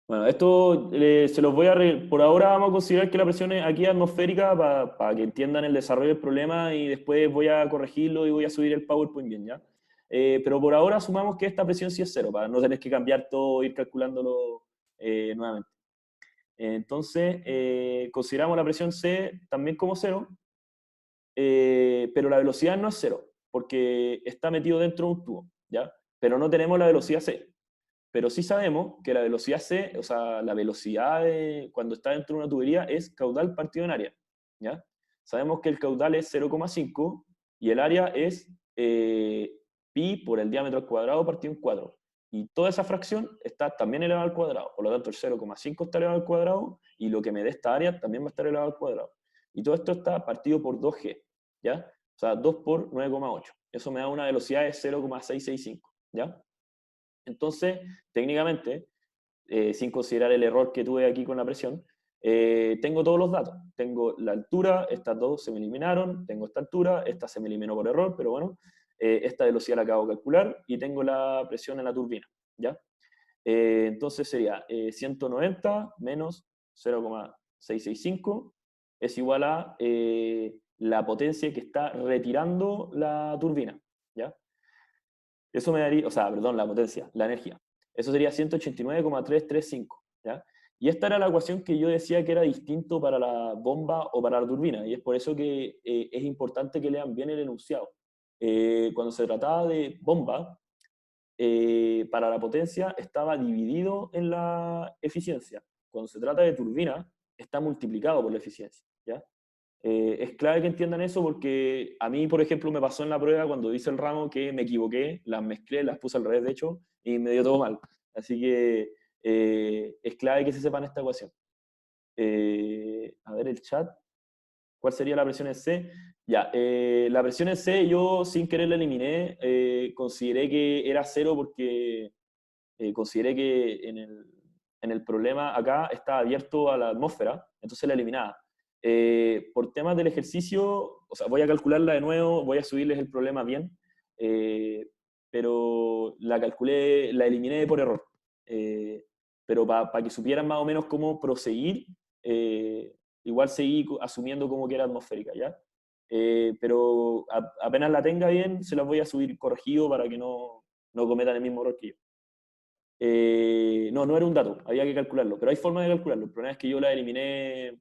Bueno, esto se los voy a... Por ahora vamos a considerar que la presión es aquí atmosférica para que entiendan el desarrollo del problema, y después voy a corregirlo y voy a subir el PowerPoint bien, ¿ya? Pero por ahora asumamos que esta presión sí es cero, para no tener que cambiar todo e ir calculándolo nuevamente. Entonces, consideramos la presión C también como cero, pero la velocidad no es cero, porque está metido dentro de un tubo, ¿ya? Pero no tenemos la velocidad C. Pero sí sabemos que la velocidad C, o sea, la velocidad cuando está dentro de una tubería es caudal partido en área, ¿ya? Sabemos que el caudal es 0,5 y el área es pi por el diámetro al cuadrado partido en 4. Y toda esa fracción está también elevada al cuadrado. Por lo tanto, el 0,5 está elevado al cuadrado y lo que me dé esta área también va a estar elevado al cuadrado. Y todo esto está partido por 2g, ¿ya? O sea, 2 por 9,8. Eso me da una velocidad de 0,665, ¿ya? Entonces, técnicamente, sin considerar el error que tuve aquí con la presión, tengo todos los datos. Tengo la altura, estas dos se me eliminaron, tengo esta altura, esta se me eliminó por error, pero bueno, esta velocidad la acabo de calcular, y tengo la presión en la turbina, ¿ya? Entonces sería 190 menos 0,665 es igual a la potencia que está retirando la turbina, ¿ya? Eso me daría, o sea, perdón, la potencia, la energía. Eso sería 189,335, ¿ya? Y esta era la ecuación que yo decía que era distinto para la bomba o para la turbina, y es por eso que es importante que lean bien el enunciado. Cuando se trataba de bomba, para la potencia estaba dividido en la eficiencia. Cuando se trata de turbina, está multiplicado por la eficiencia, ¿ya? Es clave que entiendan eso, porque a mí, por ejemplo, me pasó en la prueba cuando hice el ramo que me equivoqué, las mezclé, las puse al revés, de hecho, y me dio todo mal. Así que es clave que se sepan esta ecuación. A ver el chat. ¿Cuál sería la presión en C? Ya, la presión en C yo sin querer la eliminé, consideré que era cero porque consideré que en el problema acá está abierto a la atmósfera, entonces la eliminaba. Por temas del ejercicio, o sea, voy a calcularla de nuevo, voy a subirles el problema bien, pero la calculé, la eliminé por error. Pero para que supieran más o menos cómo proseguir, igual seguí asumiendo como que era atmosférica, ¿ya? Pero apenas la tenga bien, se las voy a subir corregido para que no cometan el mismo error que yo. No era un dato, había que calcularlo, pero hay forma de calcularlo. El problema es que yo la eliminé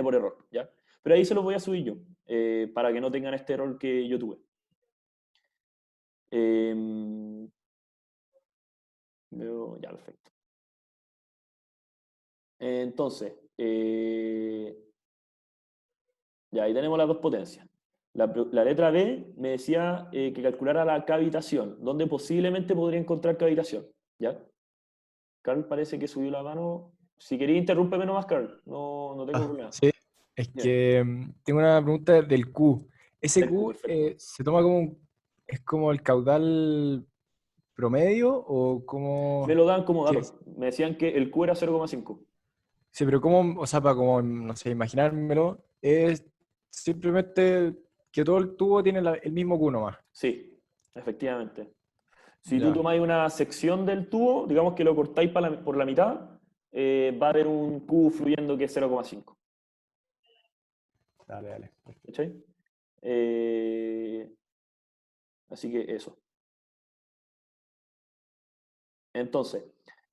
por error, ¿ya? Pero ahí se los voy a subir yo, para que no tengan este error que yo tuve. Ya, perfecto. Entonces, ya ahí tenemos las dos potencias. La letra B me decía que calculara la cavitación, donde posiblemente podría encontrar cavitación, ¿ya? Carl parece que subió la mano. Si quería, interrúmpeme nomás, Carl. No tengo problema. Sí, es Ya. que tengo una pregunta del Q. ¿Ese Del Q, Q perfecto. se toma es como el caudal promedio o como... Me lo dan como ¿Qué dato. es? Me decían que el Q era 0,5. Sí, pero como, o sea, para como, no sé, imaginármelo, es simplemente que todo el tubo tiene el mismo Q nomás. Sí, efectivamente. Si tú Ya, tomáis una sección del tubo, digamos que lo cortáis por la mitad, va a haber un Q fluyendo que es 0,5. dale. ¿Cachai? Eh, Así que eso. Entonces,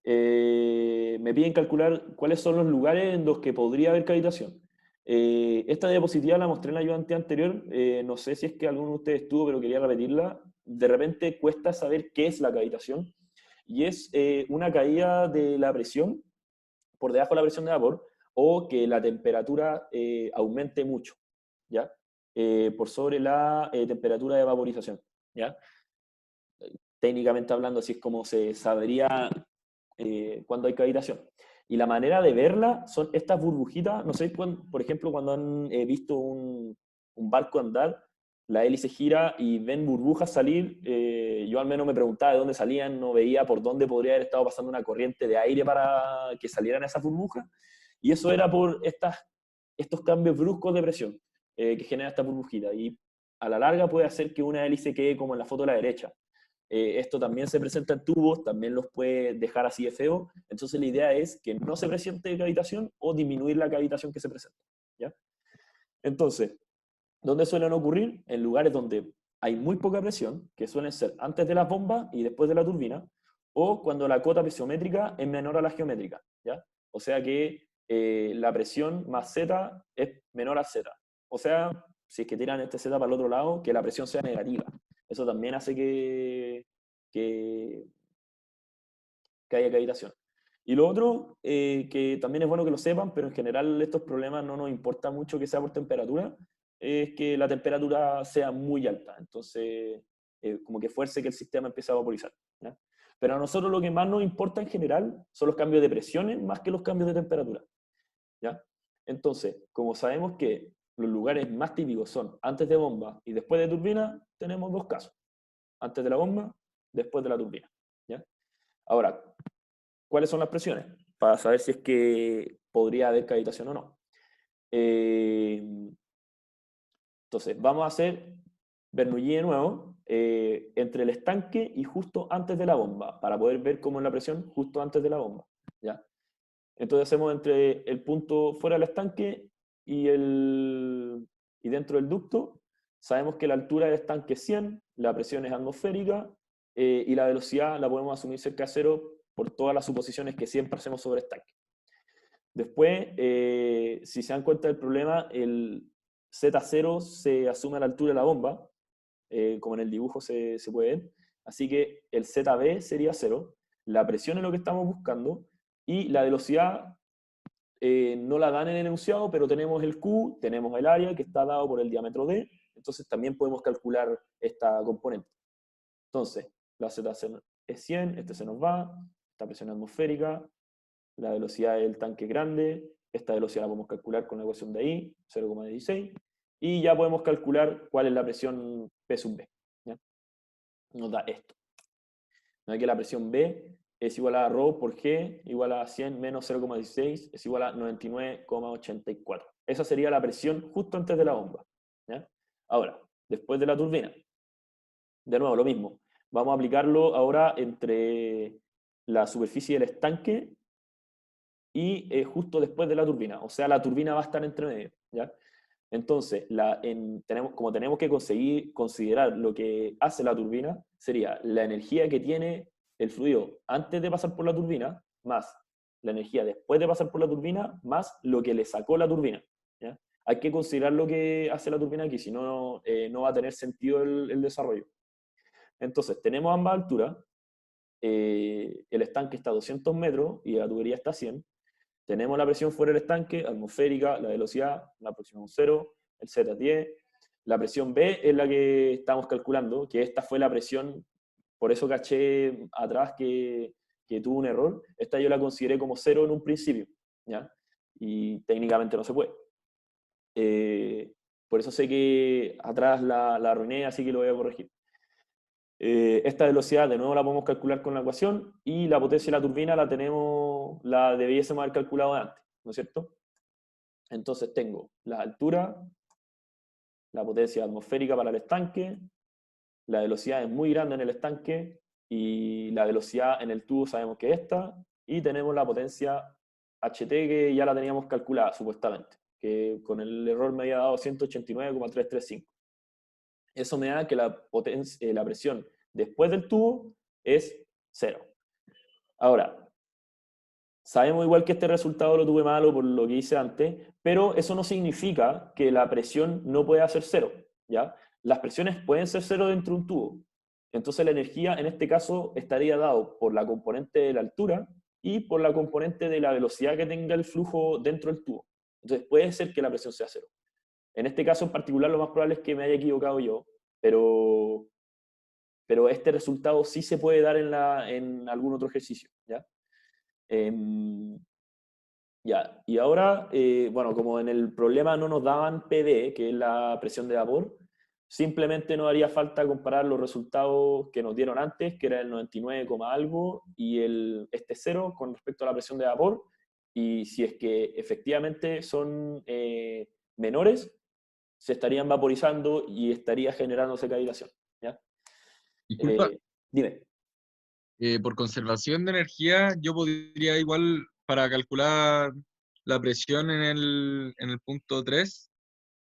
me piden calcular cuáles son los lugares en los que podría haber cavitación. Esta diapositiva la mostré en la ayudante anterior, no sé si es que alguno de ustedes estuvo, pero quería repetirla. De repente cuesta saber qué es la cavitación, y es una caída de la presión por debajo de la presión de vapor, o que la temperatura aumente mucho, ¿ya? Por sobre la temperatura de vaporización, ¿ya? Técnicamente hablando, así es como se sabría cuando hay cavitación. Y la manera de verla son estas burbujitas, no sé, por ejemplo, cuando han visto un barco andar, la hélice gira y ven burbujas salir, yo al menos me preguntaba de dónde salían, no veía por dónde podría haber estado pasando una corriente de aire para que salieran esas burbujas, y eso era por estos cambios bruscos de presión que genera esta burbujita, y a la larga puede hacer que una hélice quede como en la foto de la derecha. Esto también se presenta en tubos, también los puede dejar así de feo. Entonces la idea es que no se presente cavitación o disminuir la cavitación que se presenta, ¿ya? Entonces, ¿dónde suelen ocurrir? En lugares donde hay muy poca presión, que suelen ser antes de las bombas y después de la turbina, o cuando la cota presiométrica es menor a la geométrica, ¿ya? O sea que la presión más Z es menor a Z. O sea, si es que tiran este Z para el otro lado, que la presión sea negativa. Eso también hace que, que haya cavitación. Y lo otro, que también es bueno que lo sepan, pero en general estos problemas no nos importa mucho que sea por temperatura, es que la temperatura sea muy alta. Entonces, como que fuerce que el sistema empiece a vaporizar, ¿ya? Pero a nosotros lo que más nos importa en general son los cambios de presiones más que los cambios de temperatura, ¿ya? Entonces, como sabemos que los lugares más típicos son antes de bomba y después de turbina, tenemos dos casos. Antes de la bomba, después de la turbina, ¿ya? Ahora, ¿cuáles son las presiones? Para saber si es que podría haber cavitación o no. Entonces, vamos a hacer Bernoulli de nuevo, entre el estanque y justo antes de la bomba, para poder ver cómo es la presión justo antes de la bomba, ¿ya? Entonces hacemos entre el punto fuera del estanque y dentro del ducto. Sabemos que la altura del estanque es 100, la presión es atmosférica, y la velocidad la podemos asumir cerca de cero por todas las suposiciones que siempre hacemos sobre estanque. Después, si se dan cuenta del problema, el Z0 se asume a la altura de la bomba, como en el dibujo se puede ver. Así que el ZB sería 0, la presión es lo que estamos buscando, y la velocidad no la dan en el enunciado, pero tenemos el Q, tenemos el área que está dado por el diámetro D, entonces también podemos calcular esta componente. Entonces, la Z es 100, este se nos va, esta presión atmosférica, la velocidad del tanque grande, esta velocidad la podemos calcular con la ecuación de ahí, 0,16, y ya podemos calcular cuál es la presión P sub B, ¿ya? Nos da esto. ¿No? Que la presión B es igual a ρ por G igual a 100 menos 0,16 es igual a 99,84. Esa sería la presión justo antes de la bomba. ¿Ya? Ahora, después de la turbina, de nuevo, lo mismo. Vamos a aplicarlo ahora entre la superficie del estanque y justo después de la turbina. O sea, la turbina va a estar entre medio. ¿Ya? Entonces, como tenemos que considerar lo que hace la turbina, sería la energía que tiene el fluido antes de pasar por la turbina, más la energía después de pasar por la turbina, más lo que le sacó la turbina. ¿Ya? Hay que considerar lo que hace la turbina aquí, si no, no va a tener sentido el desarrollo. Entonces, tenemos ambas alturas. El estanque está a 200 metros y la tubería está a 100. Tenemos la presión fuera del estanque, atmosférica, la velocidad, la aproximación 0, el Z 10. La presión B es la que estamos calculando, que esta fue la presión, por eso caché atrás que tuvo un error. Esta yo la consideré como 0 en un principio, ¿ya? Y técnicamente no se puede. Por eso sé que atrás la arruiné, así que lo voy a corregir. Esta velocidad de nuevo la podemos calcular con la ecuación y la potencia de la turbina la debiésemos haber calculado antes, ¿no es cierto? Entonces tengo la altura, la potencia atmosférica para el estanque, la velocidad es muy grande en el estanque y la velocidad en el tubo sabemos que es esta, y tenemos la potencia HT que ya la teníamos calculada supuestamente, que con el error me había dado 189,335. Eso me da que la presión después del tubo es 0. Ahora, sabemos igual que este resultado lo tuve malo por lo que hice antes, pero eso no significa que la presión no pueda ser 0, ¿ya? Las presiones pueden ser 0 dentro de un tubo. Entonces la energía en este caso estaría dado por la componente de la altura y por la componente de la velocidad que tenga el flujo dentro del tubo. Entonces puede ser que la presión sea 0. En este caso en particular lo más probable es que me haya equivocado yo, pero este resultado sí se puede dar en algún otro ejercicio, ¿ya? Ya, y ahora, bueno, como en el problema no nos daban PD, que es la presión de vapor, simplemente nos haría falta comparar los resultados que nos dieron antes, que era el 99, algo, y este 0 con respecto a la presión de vapor, y si es que efectivamente son menores, se estarían vaporizando y estaría generándose cavilación, ¿ya? Disculpa, Dime. por conservación de energía, yo podría igual, para calcular la presión en el punto 3,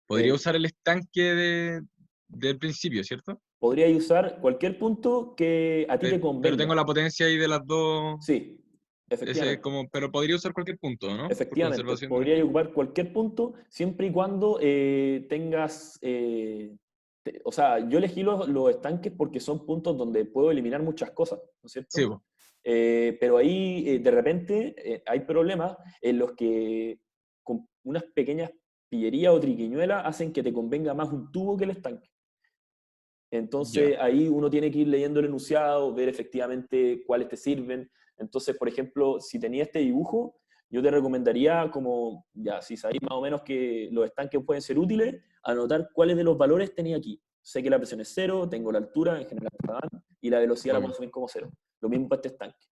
podría usar el estanque del principio, ¿cierto? Podríais usar cualquier punto que a ti te Pero convenga. tengo la potencia ahí de las dos. Sí, efectivamente. Pero podría usar cualquier punto, ¿no? Por Efectivamente, conservación de podrías energía. ocupar cualquier punto siempre y cuando tengas... o sea, yo elegí los estanques porque son puntos donde puedo eliminar muchas cosas, ¿no es cierto? Sí, po. Pero ahí de repente hay problemas en los que con unas pequeñas pillerías o triquiñuelas hacen que te convenga más un tubo que el estanque. Ya. Entonces ahí uno tiene que ir leyendo el enunciado, ver efectivamente cuáles te sirven. Entonces, por ejemplo, si tenía este dibujo, yo te recomendaría como, ya, si sabéis más o menos que los estanques pueden ser útiles, anotar cuáles de los valores tenía aquí. Sé que la presión es 0, tengo la altura, en general, y la velocidad la puedo Ok. asumir como 0. Lo mismo para este estanque.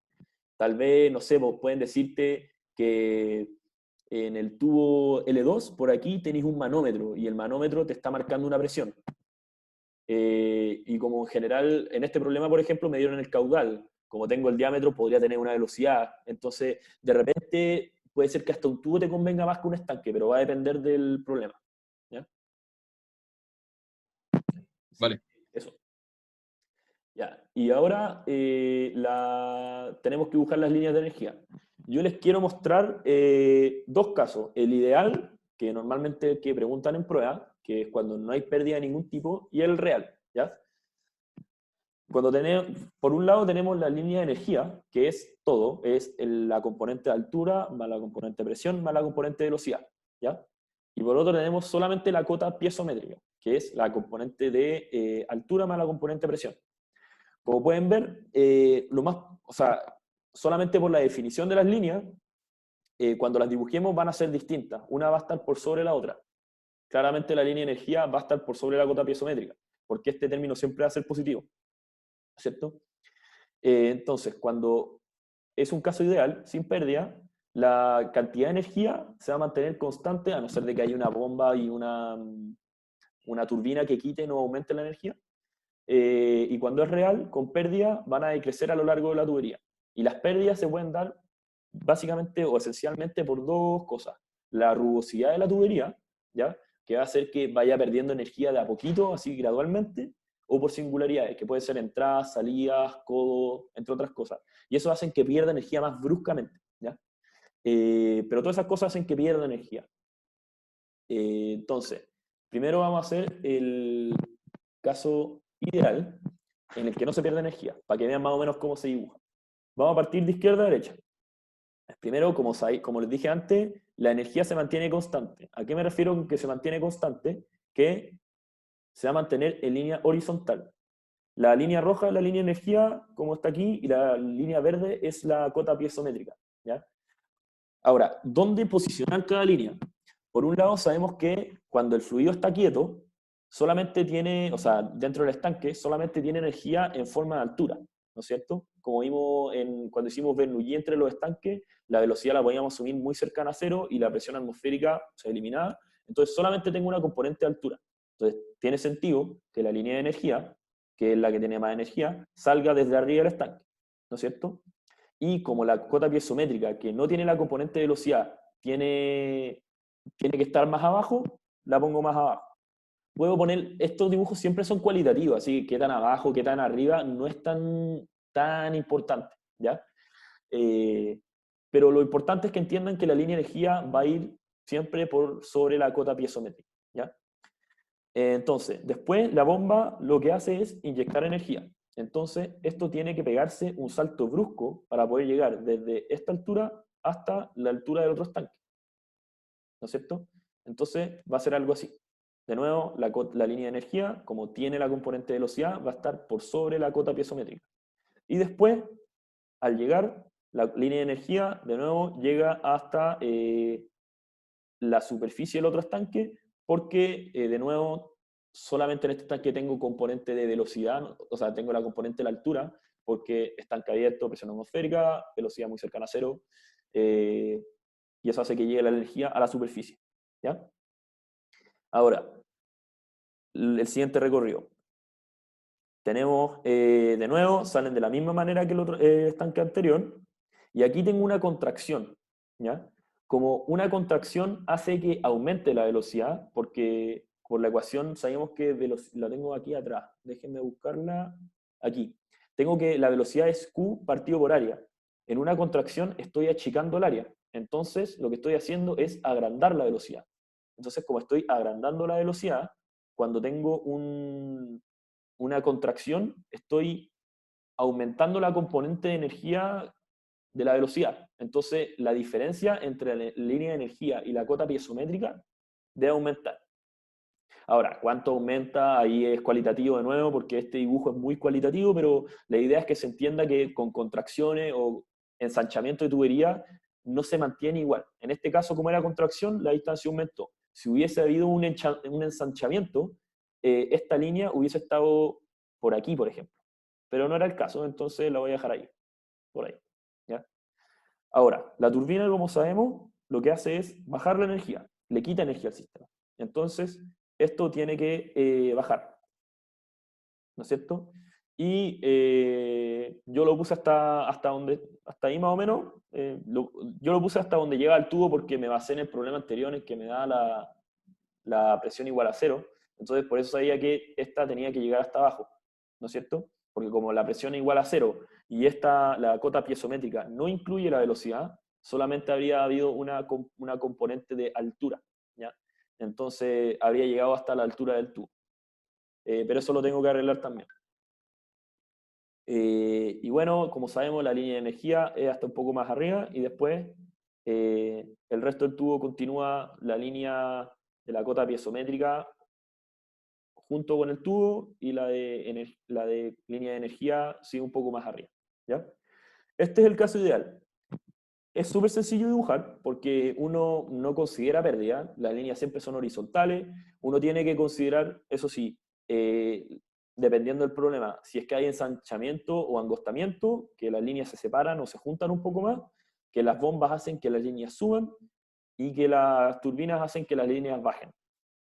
Tal vez, no sé, pues pueden decirte que en el tubo L2, por aquí tenéis un manómetro, y el manómetro te está marcando una presión. Y como en general, en este problema, por ejemplo, me dieron el caudal. Como tengo el diámetro, podría tener una velocidad. Entonces, de repente, puede ser que hasta un tubo te convenga más que un estanque, pero va a depender del problema. ¿Ya? Vale. Sí, eso. Ya. Y ahora tenemos que buscar las líneas de energía. Yo les quiero mostrar dos casos. El ideal, que normalmente el que preguntan en prueba, que es cuando no hay pérdida de ningún tipo, y el real. ¿Ya? Por un lado tenemos la línea de energía, que es todo, es la componente de altura, más la componente de presión, más la componente de velocidad, ¿ya? Y por otro tenemos solamente la cota piezométrica, que es la componente de altura más la componente de presión. Como pueden ver, o sea, solamente por la definición de las líneas, cuando las dibujemos van a ser distintas, una va a estar por sobre la otra. Claramente la línea de energía va a estar por sobre la cota piezométrica, porque este término siempre va a ser positivo, ¿cierto? Entonces, cuando es un caso ideal, sin pérdida, la cantidad de energía se va a mantener constante, a no ser de que haya una bomba y una turbina que quiten o aumente la energía. Y cuando es real, con pérdida, van a decrecer a lo largo de la tubería. Y las pérdidas se pueden dar básicamente o esencialmente por dos cosas. La rugosidad de la tubería, ¿ya? Que va a hacer que vaya perdiendo energía de a poquito, así gradualmente, o por singularidades, que pueden ser entradas, salidas, codos, entre otras cosas. Y eso hace que pierda energía más bruscamente, ¿ya? Pero todas esas cosas hacen que pierda energía. Entonces, primero vamos a hacer el caso ideal en el que no se pierde energía, para que vean más o menos cómo se dibuja. Vamos a partir de izquierda a derecha. Primero, como les dije antes, la energía se mantiene constante. ¿A qué me refiero con que se mantiene constante? Que se va a mantener en línea horizontal. La línea roja es la línea de energía, como está aquí, y la línea verde es la cota piezométrica, ¿ya? Ahora, ¿dónde posicionar cada línea? Por un lado, sabemos que cuando el fluido está quieto, solamente tiene, o sea, dentro del estanque, solamente tiene energía en forma de altura, ¿no es cierto? Como vimos cuando hicimos Bernoulli entre los estanques, la velocidad la podíamos asumir muy cercana a cero y la presión atmosférica se eliminaba. Entonces, solamente tengo una componente de altura. Entonces, tiene sentido que la línea de energía, que es la que tiene más energía, salga desde arriba del estanque, ¿no es cierto? Y como la cota piezométrica, que no tiene la componente de velocidad, tiene que estar más abajo, la pongo más abajo. Puedo poner, estos dibujos siempre son cualitativos, así que qué tan abajo, qué tan arriba, no es tan importante, ¿ya? Pero lo importante es que entiendan que la línea de energía va a ir siempre por sobre la cota piezométrica, ¿ya? Entonces, después la bomba lo que hace es inyectar energía. Entonces, esto tiene que pegarse un salto brusco para poder llegar desde esta altura hasta la altura del otro estanque, ¿no es cierto? Entonces, va a ser algo así. De nuevo, la línea de energía, como tiene la componente de velocidad, va a estar por sobre la cota piezométrica. Y después, al llegar, la línea de energía, de nuevo, llega hasta la superficie del otro estanque, porque, de nuevo, solamente en este estanque tengo componente de velocidad, o sea, tengo la componente de la altura, porque estanque abierto, presión atmosférica, velocidad muy cercana a cero, y eso hace que llegue la energía a la superficie, ¿ya? Ahora, el siguiente recorrido. Tenemos, de nuevo, salen de la misma manera que el otro estanque anterior, y aquí tengo una contracción, ¿ya? Como una contracción hace que aumente la velocidad, porque por la ecuación sabemos que la tengo aquí atrás, déjenme buscarla aquí. Tengo que la velocidad es Q partido por área. En una contracción estoy achicando el área, entonces lo que estoy haciendo es agrandar la velocidad. Entonces, como estoy agrandando la velocidad, cuando tengo una contracción, estoy aumentando la componente de energía de la velocidad. Entonces, la diferencia entre la línea de energía y la cota piezométrica debe aumentar. Ahora, ¿cuánto aumenta? Ahí es cualitativo de nuevo, porque este dibujo es muy cualitativo, pero la idea es que se entienda que con contracciones o ensanchamiento de tubería no se mantiene igual. En este caso, como era contracción, la distancia aumentó. Si hubiese habido un ensanchamiento, esta línea hubiese estado por aquí, por ejemplo. Pero no era el caso, entonces la voy a dejar ahí, por ahí. ¿Ya? Ahora, la turbina, como sabemos, lo que hace es bajar la energía, le quita energía al sistema. Entonces, esto tiene que bajar, ¿no es cierto? Y yo lo puse hasta ahí más o menos, yo lo puse hasta donde llega el tubo porque me basé en el problema anterior en que me da la presión igual a cero. Entonces, por eso sabía que esta tenía que llegar hasta abajo, ¿no es cierto? Porque como la presión es igual a cero y la cota piezométrica no incluye la velocidad, solamente habría habido una componente de altura, ¿ya? Entonces, habría llegado hasta la altura del tubo. Pero eso lo tengo que arreglar también. Y bueno, como sabemos, la línea de energía es hasta un poco más arriba y después el resto del tubo continúa la línea de la cota piezométrica junto con el tubo y la de línea de energía sigue un poco más arriba, ¿ya? Este es el caso ideal. Es súper sencillo dibujar porque uno no considera pérdida, las líneas siempre son horizontales, uno tiene que considerar, eso sí, dependiendo del problema, si es que hay ensanchamiento o angostamiento, que las líneas se separan o se juntan un poco más, que las bombas hacen que las líneas suban y que las turbinas hacen que las líneas bajen.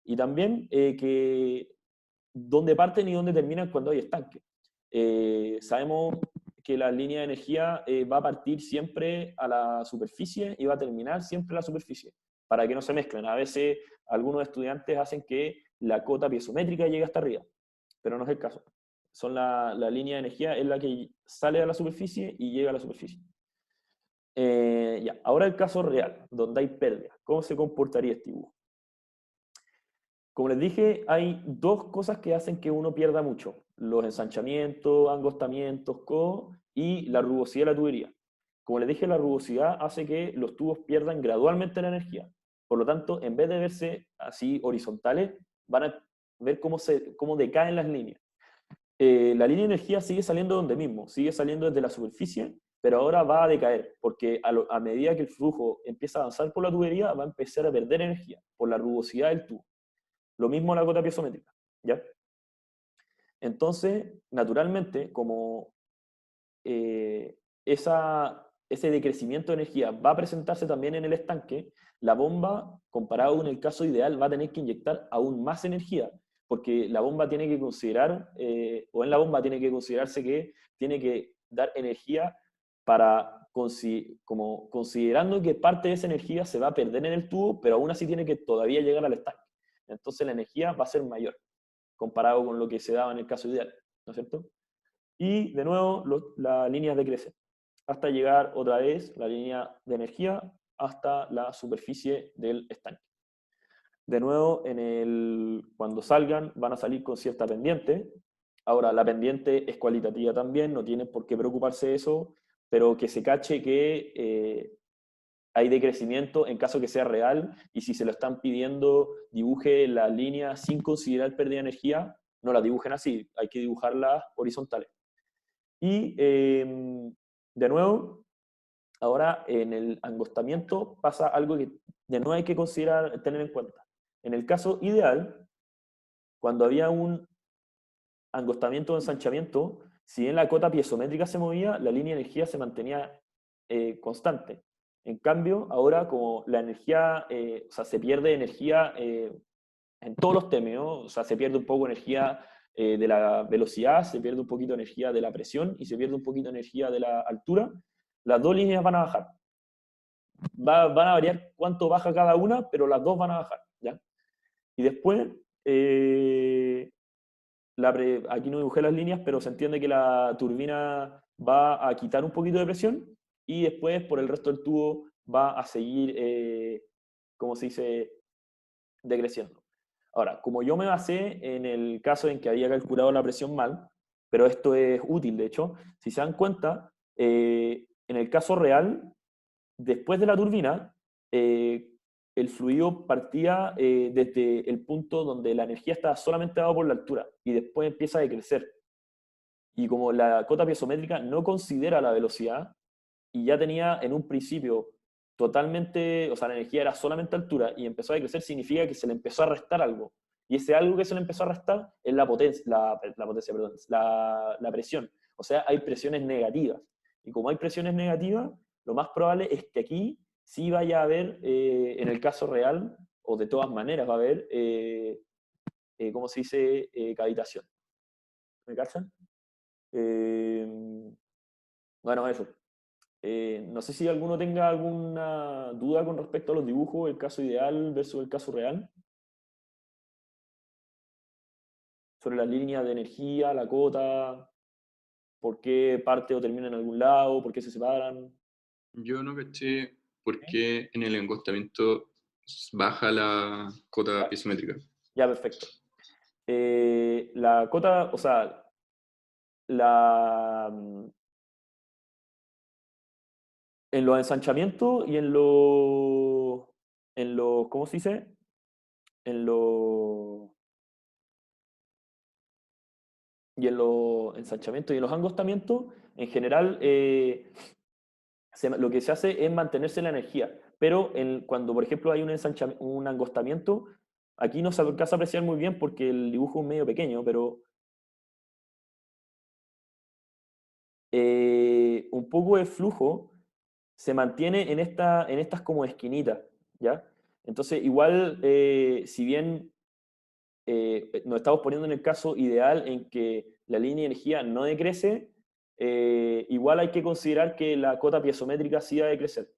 Y también que dónde parten y dónde terminan cuando hay estanque. Sabemos que la línea de energía va a partir siempre a la superficie y va a terminar siempre a la superficie, para que no se mezclen. A veces algunos estudiantes hacen que la cota piezométrica llegue hasta arriba, pero no es el caso. La línea de energía es la que sale a la superficie y llega a la superficie. Ya, ahora el caso real, donde hay pérdida. ¿Cómo se comportaría este dibujo? Como les dije, hay dos cosas que hacen que uno pierda mucho: los ensanchamientos, angostamientos, codos y la rugosidad de la tubería. Como les dije, la rugosidad hace que los tubos pierdan gradualmente la energía. Por lo tanto, en vez de verse así horizontales, van a ver cómo decaen las líneas. La línea de energía sigue saliendo donde mismo, sigue saliendo desde la superficie, pero ahora va a decaer, porque a medida que el flujo empieza a avanzar por la tubería, va a empezar a perder energía por la rugosidad del tubo. Lo mismo la cota piezométrica, ¿ya? Entonces, naturalmente, como ese decrecimiento de energía va a presentarse también en el estanque, la bomba, comparado con el caso ideal, va a tener que inyectar aún más energía, porque la bomba tiene que considerar, o en la bomba tiene que considerarse que tiene que dar energía para, como considerando que parte de esa energía se va a perder en el tubo, pero aún así tiene que todavía llegar al estanque. Entonces la energía va a ser mayor, comparado con lo que se daba en el caso ideal, ¿no es cierto? Y de nuevo, las líneas decrecen, hasta llegar otra vez la línea de energía hasta la superficie del estanque. De nuevo, cuando salgan, van a salir con cierta pendiente. Ahora, la pendiente es cualitativa también, no tienen por qué preocuparse de eso, pero que se cache que hay decrecimiento en caso que sea real, y si se lo están pidiendo, dibuje la línea sin considerar pérdida de energía, no la dibujen así, hay que dibujarlas horizontales. Y de nuevo, ahora en el angostamiento pasa algo que de nuevo hay que considerar, tener en cuenta. En el caso ideal, cuando había un angostamiento o ensanchamiento, si bien la cota piezométrica se movía, la línea de energía se mantenía constante. En cambio, ahora como la energía, o sea, se pierde energía en todos los términos, o sea, se pierde un poco de energía de la velocidad, se pierde un poquito de energía de la presión y se pierde un poquito de energía de la altura, las dos líneas van a bajar. Van a variar cuánto baja cada una, pero las dos van a bajar, ¿ya? Y después, aquí no dibujé las líneas, pero se entiende que la turbina va a quitar un poquito de presión y después por el resto del tubo va a seguir, como se dice, decreciendo. Ahora, como yo me basé en el caso en que había calculado la presión mal, pero esto es útil de hecho, si se dan cuenta, en el caso real, después de la turbina, el fluido partía desde el punto donde la energía estaba solamente dada por la altura y después empieza a decrecer. Y como la cota piezométrica no considera la velocidad y ya tenía en un principio totalmente, o sea, la energía era solamente altura y empezó a decrecer, significa que se le empezó a restar algo. Y ese algo que se le empezó a restar es la potencia, perdón, la presión. O sea, hay presiones negativas. Y como hay presiones negativas, lo más probable es que aquí sí vaya a haber, en el caso real, o de todas maneras va a haber, ¿cómo se dice? Cavitación. ¿Me cachan? Bueno, eso. No sé si alguno tenga alguna duda con respecto a los dibujos, el caso ideal versus el caso real. Sobre las líneas de energía, la cota, por qué parte o termina en algún lado, por qué se separan. Yo no caché por qué en el encostamiento baja la cota piezométrica. Ya, perfecto. La cota, o sea, en los ensanchamientos y en los, ¿cómo se dice? En los ensanchamientos y en los angostamientos, en general, lo que se hace es mantenerse la energía. Pero cuando, por ejemplo, hay un angostamiento, aquí no se alcanza a apreciar muy bien porque el dibujo es medio pequeño, pero un poco de flujo se mantiene en estas como esquinitas, ¿ya? Entonces, igual, si bien nos estamos poniendo en el caso ideal en que la línea de energía no decrece, igual hay que considerar que la cota piezométrica sí va a decrecer.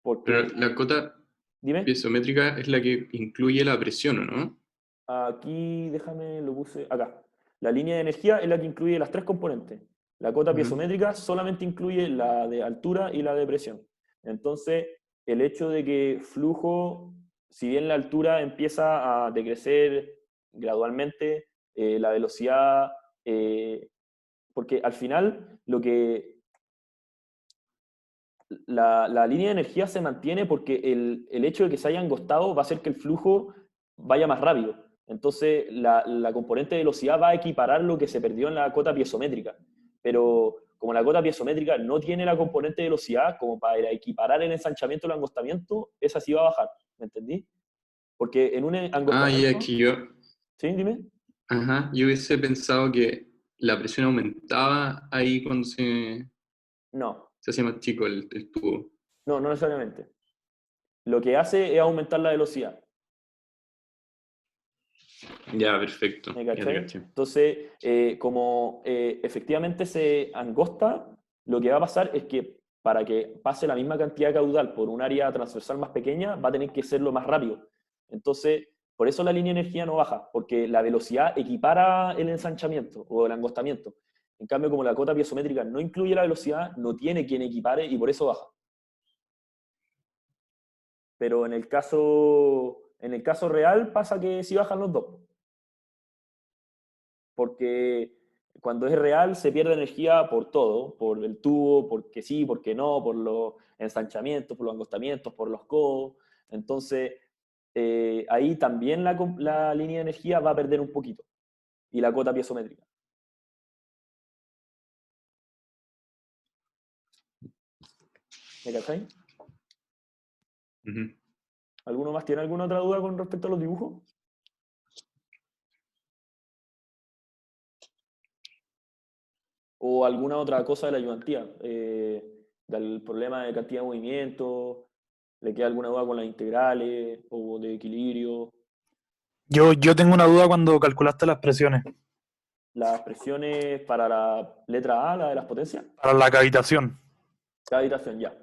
Pero Porque, la cota dime, piezométrica es la que incluye la presión, ¿o no? aquí déjame, lo puse acá. La línea de energía es la que incluye las tres componentes. La cota Ujú. piezométrica solamente incluye la de altura y la de presión. Entonces, el hecho de que flujo, si bien la altura empieza a decrecer gradualmente, la velocidad, porque al final la línea de energía se mantiene porque el hecho de que se haya angostado va a hacer que el flujo vaya más rápido. Entonces, la componente de velocidad va a equiparar lo que se perdió en la cota piezométrica. Pero como la cota piezométrica no tiene la componente de velocidad, como para equiparar el ensanchamiento y el angostamiento, esa sí va a bajar. ¿Me entendí? Porque en un Ah, y angostamiento... aquí yo, ¿Sí? Dime. ajá, yo hubiese pensado que la presión aumentaba ahí cuando No, se hacía más chico el tubo. no necesariamente. Lo que hace es aumentar la velocidad. Ya, perfecto, ¿Me ya te cachai? caché. Entonces, como efectivamente se angosta, lo que va a pasar es que para que pase la misma cantidad de caudal por un área transversal más pequeña, va a tener que serlo más rápido. Entonces, por eso la línea de energía no baja, porque la velocidad equipara el ensanchamiento o el angostamiento. En cambio, como la cota piezométrica no incluye la velocidad, no tiene quien equipare y por eso baja. Pero en el caso real pasa que sí bajan los dos. Porque cuando es real se pierde energía por todo, por el tubo, porque sí, porque no, por los ensanchamientos, por los angostamientos, por los codos. Entonces, ahí también la línea de energía va a perder un poquito, y la cota piezométrica. ¿Me cachai? Ujú. ¿Alguno más tiene alguna otra duda con respecto a los dibujos? ¿O alguna otra cosa de la ayudantía? Del problema de cantidad de movimiento, ¿le queda alguna duda con las integrales o de equilibrio? Yo tengo una duda cuando calculaste las presiones Las presiones para la letra A, la de las potencias. para la cavitación. Cavitación, ya.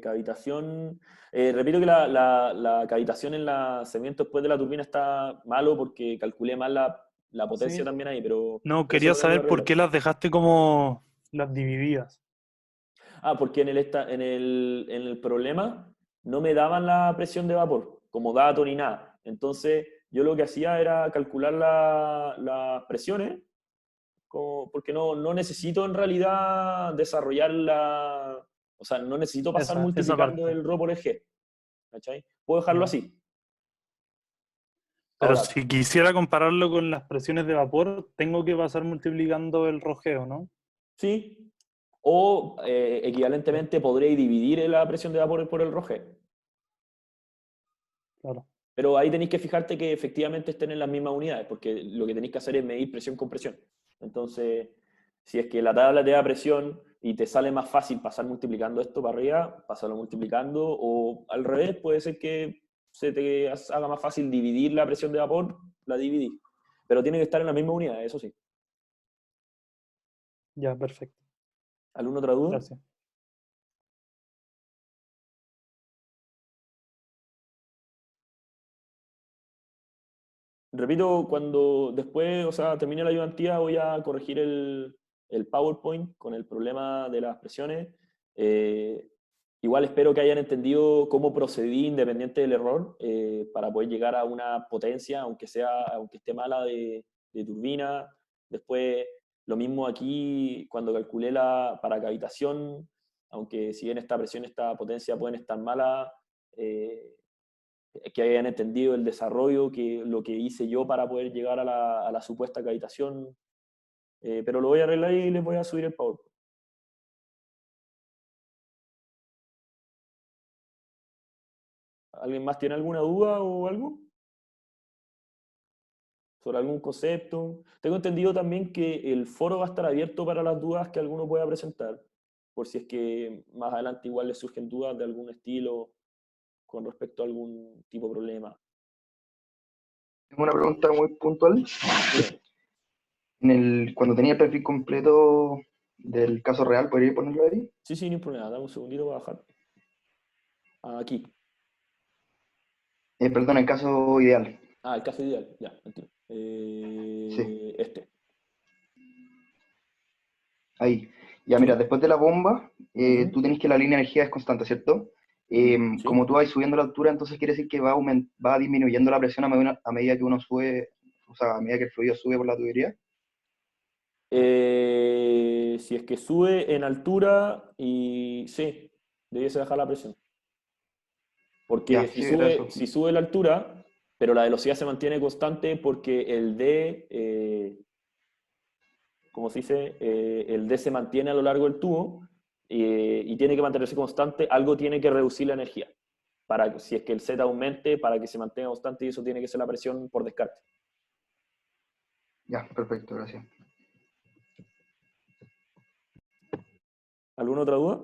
Cavitación. Repito que la cavitación en la segmento después de la turbina está malo porque calculé mal la potencia Sí. también ahí, pero No, eso quería lo voy a saber por arreglar. qué las dejaste como las divididas. Ah, porque en el problema no me daban la presión de vapor como dato ni nada. Entonces, yo lo que hacía era calcular las presiones porque no necesito en realidad desarrollar o sea, no necesito pasar Esa multiplicando parte. el ρ por el g, ¿cachai? Puedo dejarlo Ya. así. Pero Ahora, si quisiera compararlo con las presiones de vapor, tengo que pasar multiplicando el rojeo, ¿no? sí, o equivalentemente podré dividir la presión de vapor por el ρg, Claro. pero ahí tenéis que fijarte que efectivamente estén en las mismas unidades, porque lo que tenéis que hacer es medir presión con presión. Entonces, si es que la tabla te da presión y te sale más fácil pasar multiplicando esto para arriba, pasarlo multiplicando, o al revés, puede ser que se te haga más fácil dividir la presión de vapor, la dividís. Pero tiene que estar en la misma unidad, eso sí. Ya, perfecto. ¿Alguna otra duda? Gracias. Repito, cuando después, o sea, termine la ayudantía, voy a corregir el PowerPoint con el problema de las presiones. Eh, Igual espero que hayan entendido cómo procedí independiente del error para poder llegar a una potencia, aunque esté mala de turbina. Después, lo mismo aquí, cuando calculé para cavitación, aunque si bien esta presión, esta potencia pueden estar malas, eh, que hayan entendido el desarrollo, que lo que hice yo para poder llegar a la supuesta cavitación, pero lo voy a arreglar y les voy a subir el PowerPoint. ¿Alguien más tiene alguna duda o algo? sobre algún concepto. Tengo entendido también que el foro va a estar abierto para las dudas que alguno pueda presentar, por si es que más adelante igual les surgen dudas de algún estilo con respecto a algún tipo de problema. Tengo una pregunta muy puntual. Dime. Cuando tenía el perfil completo del caso real, ¿podría ponerlo ahí? Sí, sí, no hay problema. Dame un segundito para bajar. Aquí. Perdón, el caso ideal. Ah, el caso ideal. Ya, entiendo. Sí, Este. ahí. Ya, Sí. mira, después de la bomba, Ujú. tú tenés que la línea de energía es constante, ¿cierto? Como Sí. tú vas subiendo la altura, entonces quiere decir que va disminuyendo la presión a medida que uno sube, o sea, a medida que el fluido sube por la tubería. Si es que sube en altura y sí, debiese bajar la presión. Porque Ya, sí, era eso. si sube la altura, pero la velocidad se mantiene constante porque el D, como se dice, el D se mantiene a lo largo del tubo y tiene que mantenerse constante, algo tiene que reducir la energía. Para, si es que el Z aumente, para que se mantenga constante y eso tiene que ser la presión por descarte. Ya, perfecto, gracias. ¿Alguna otra duda?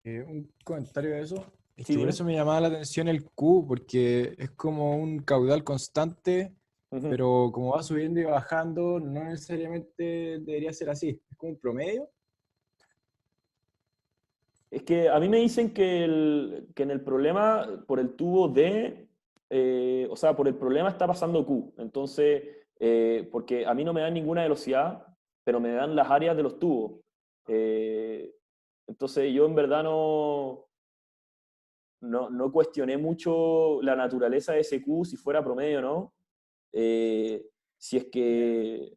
Un comentario de eso. Es Sí, que por dime. eso me llamaba la atención el Q, porque es como un caudal constante, Ujú. pero como va subiendo y bajando, no necesariamente debería ser así. Es como un promedio. Es que a mí me dicen que en el problema, por el tubo D, o sea, por el problema está pasando Q. Entonces, porque a mí no me dan ninguna velocidad, pero me dan las áreas de los tubos. Eh, entonces, yo en verdad no cuestioné mucho la naturaleza de ese Q, si fuera promedio o no. Si es que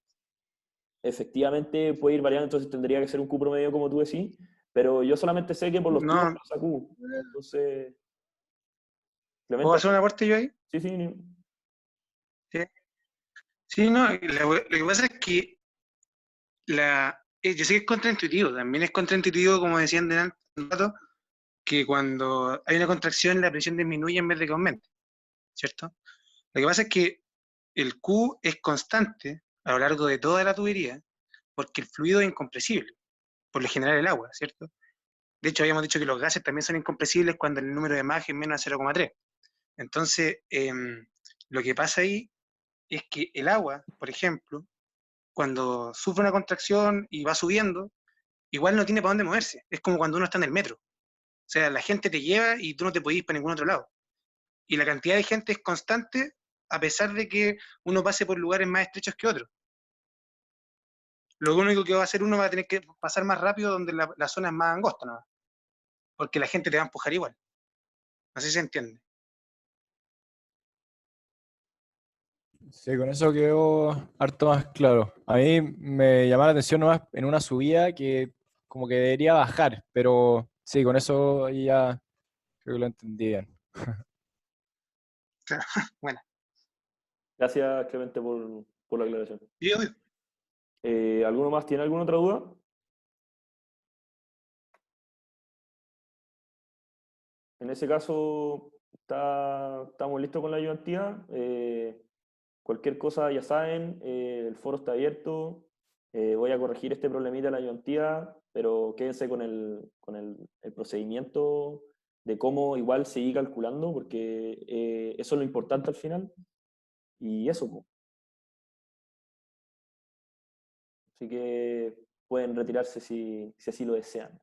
efectivamente puede ir variando, entonces tendría que ser un Q promedio, como tú decís, pero yo solamente sé que por los tubos No, pasa Q. Entonces, ¿puedo Clemente, hacer un aporte yo ahí? sí, sí, Sí, sí, no, lo que pasa es que yo sé que es contraintuitivo, también es contraintuitivo, como decían de antes, un rato, que cuando hay una contracción la presión disminuye en vez de que aumente, ¿cierto? Lo que pasa es que el Q es constante a lo largo de toda la tubería porque el fluido es incompresible, por lo general el agua, ¿cierto? De hecho, habíamos dicho que los gases también son incompresibles cuando el número de Mach es menos de 0,3. Entonces, lo que pasa ahí es que el agua, por ejemplo, cuando sufre una contracción y va subiendo, igual no tiene para dónde moverse. Es como cuando uno está en el metro. O sea, la gente te lleva y tú no te podís ir para ningún otro lado. Y la cantidad de gente es constante a pesar de que uno pase por lugares más estrechos que otros. Lo único que va a hacer uno va a tener que pasar más rápido donde la zona es más angosta, ¿no? Porque la gente te va a empujar igual. No sé si se entiende. Sí, con eso quedó harto más claro. A mí me llamaba la atención nomás en una subida que como que debería bajar, pero sí, con eso ya creo que lo entendí bien. Bueno, gracias, Clemente, por la aclaración. yo, ¿Alguno más tiene alguna otra duda? En ese caso, estamos listos con la ayudantía. Cualquier cosa, ya saben, el foro está abierto. Voy a corregir este problemita de la ayudantía, pero quédense con el procedimiento de cómo igual seguir calculando, porque eso es lo importante al final. Y eso, po. Así que pueden retirarse si así lo desean.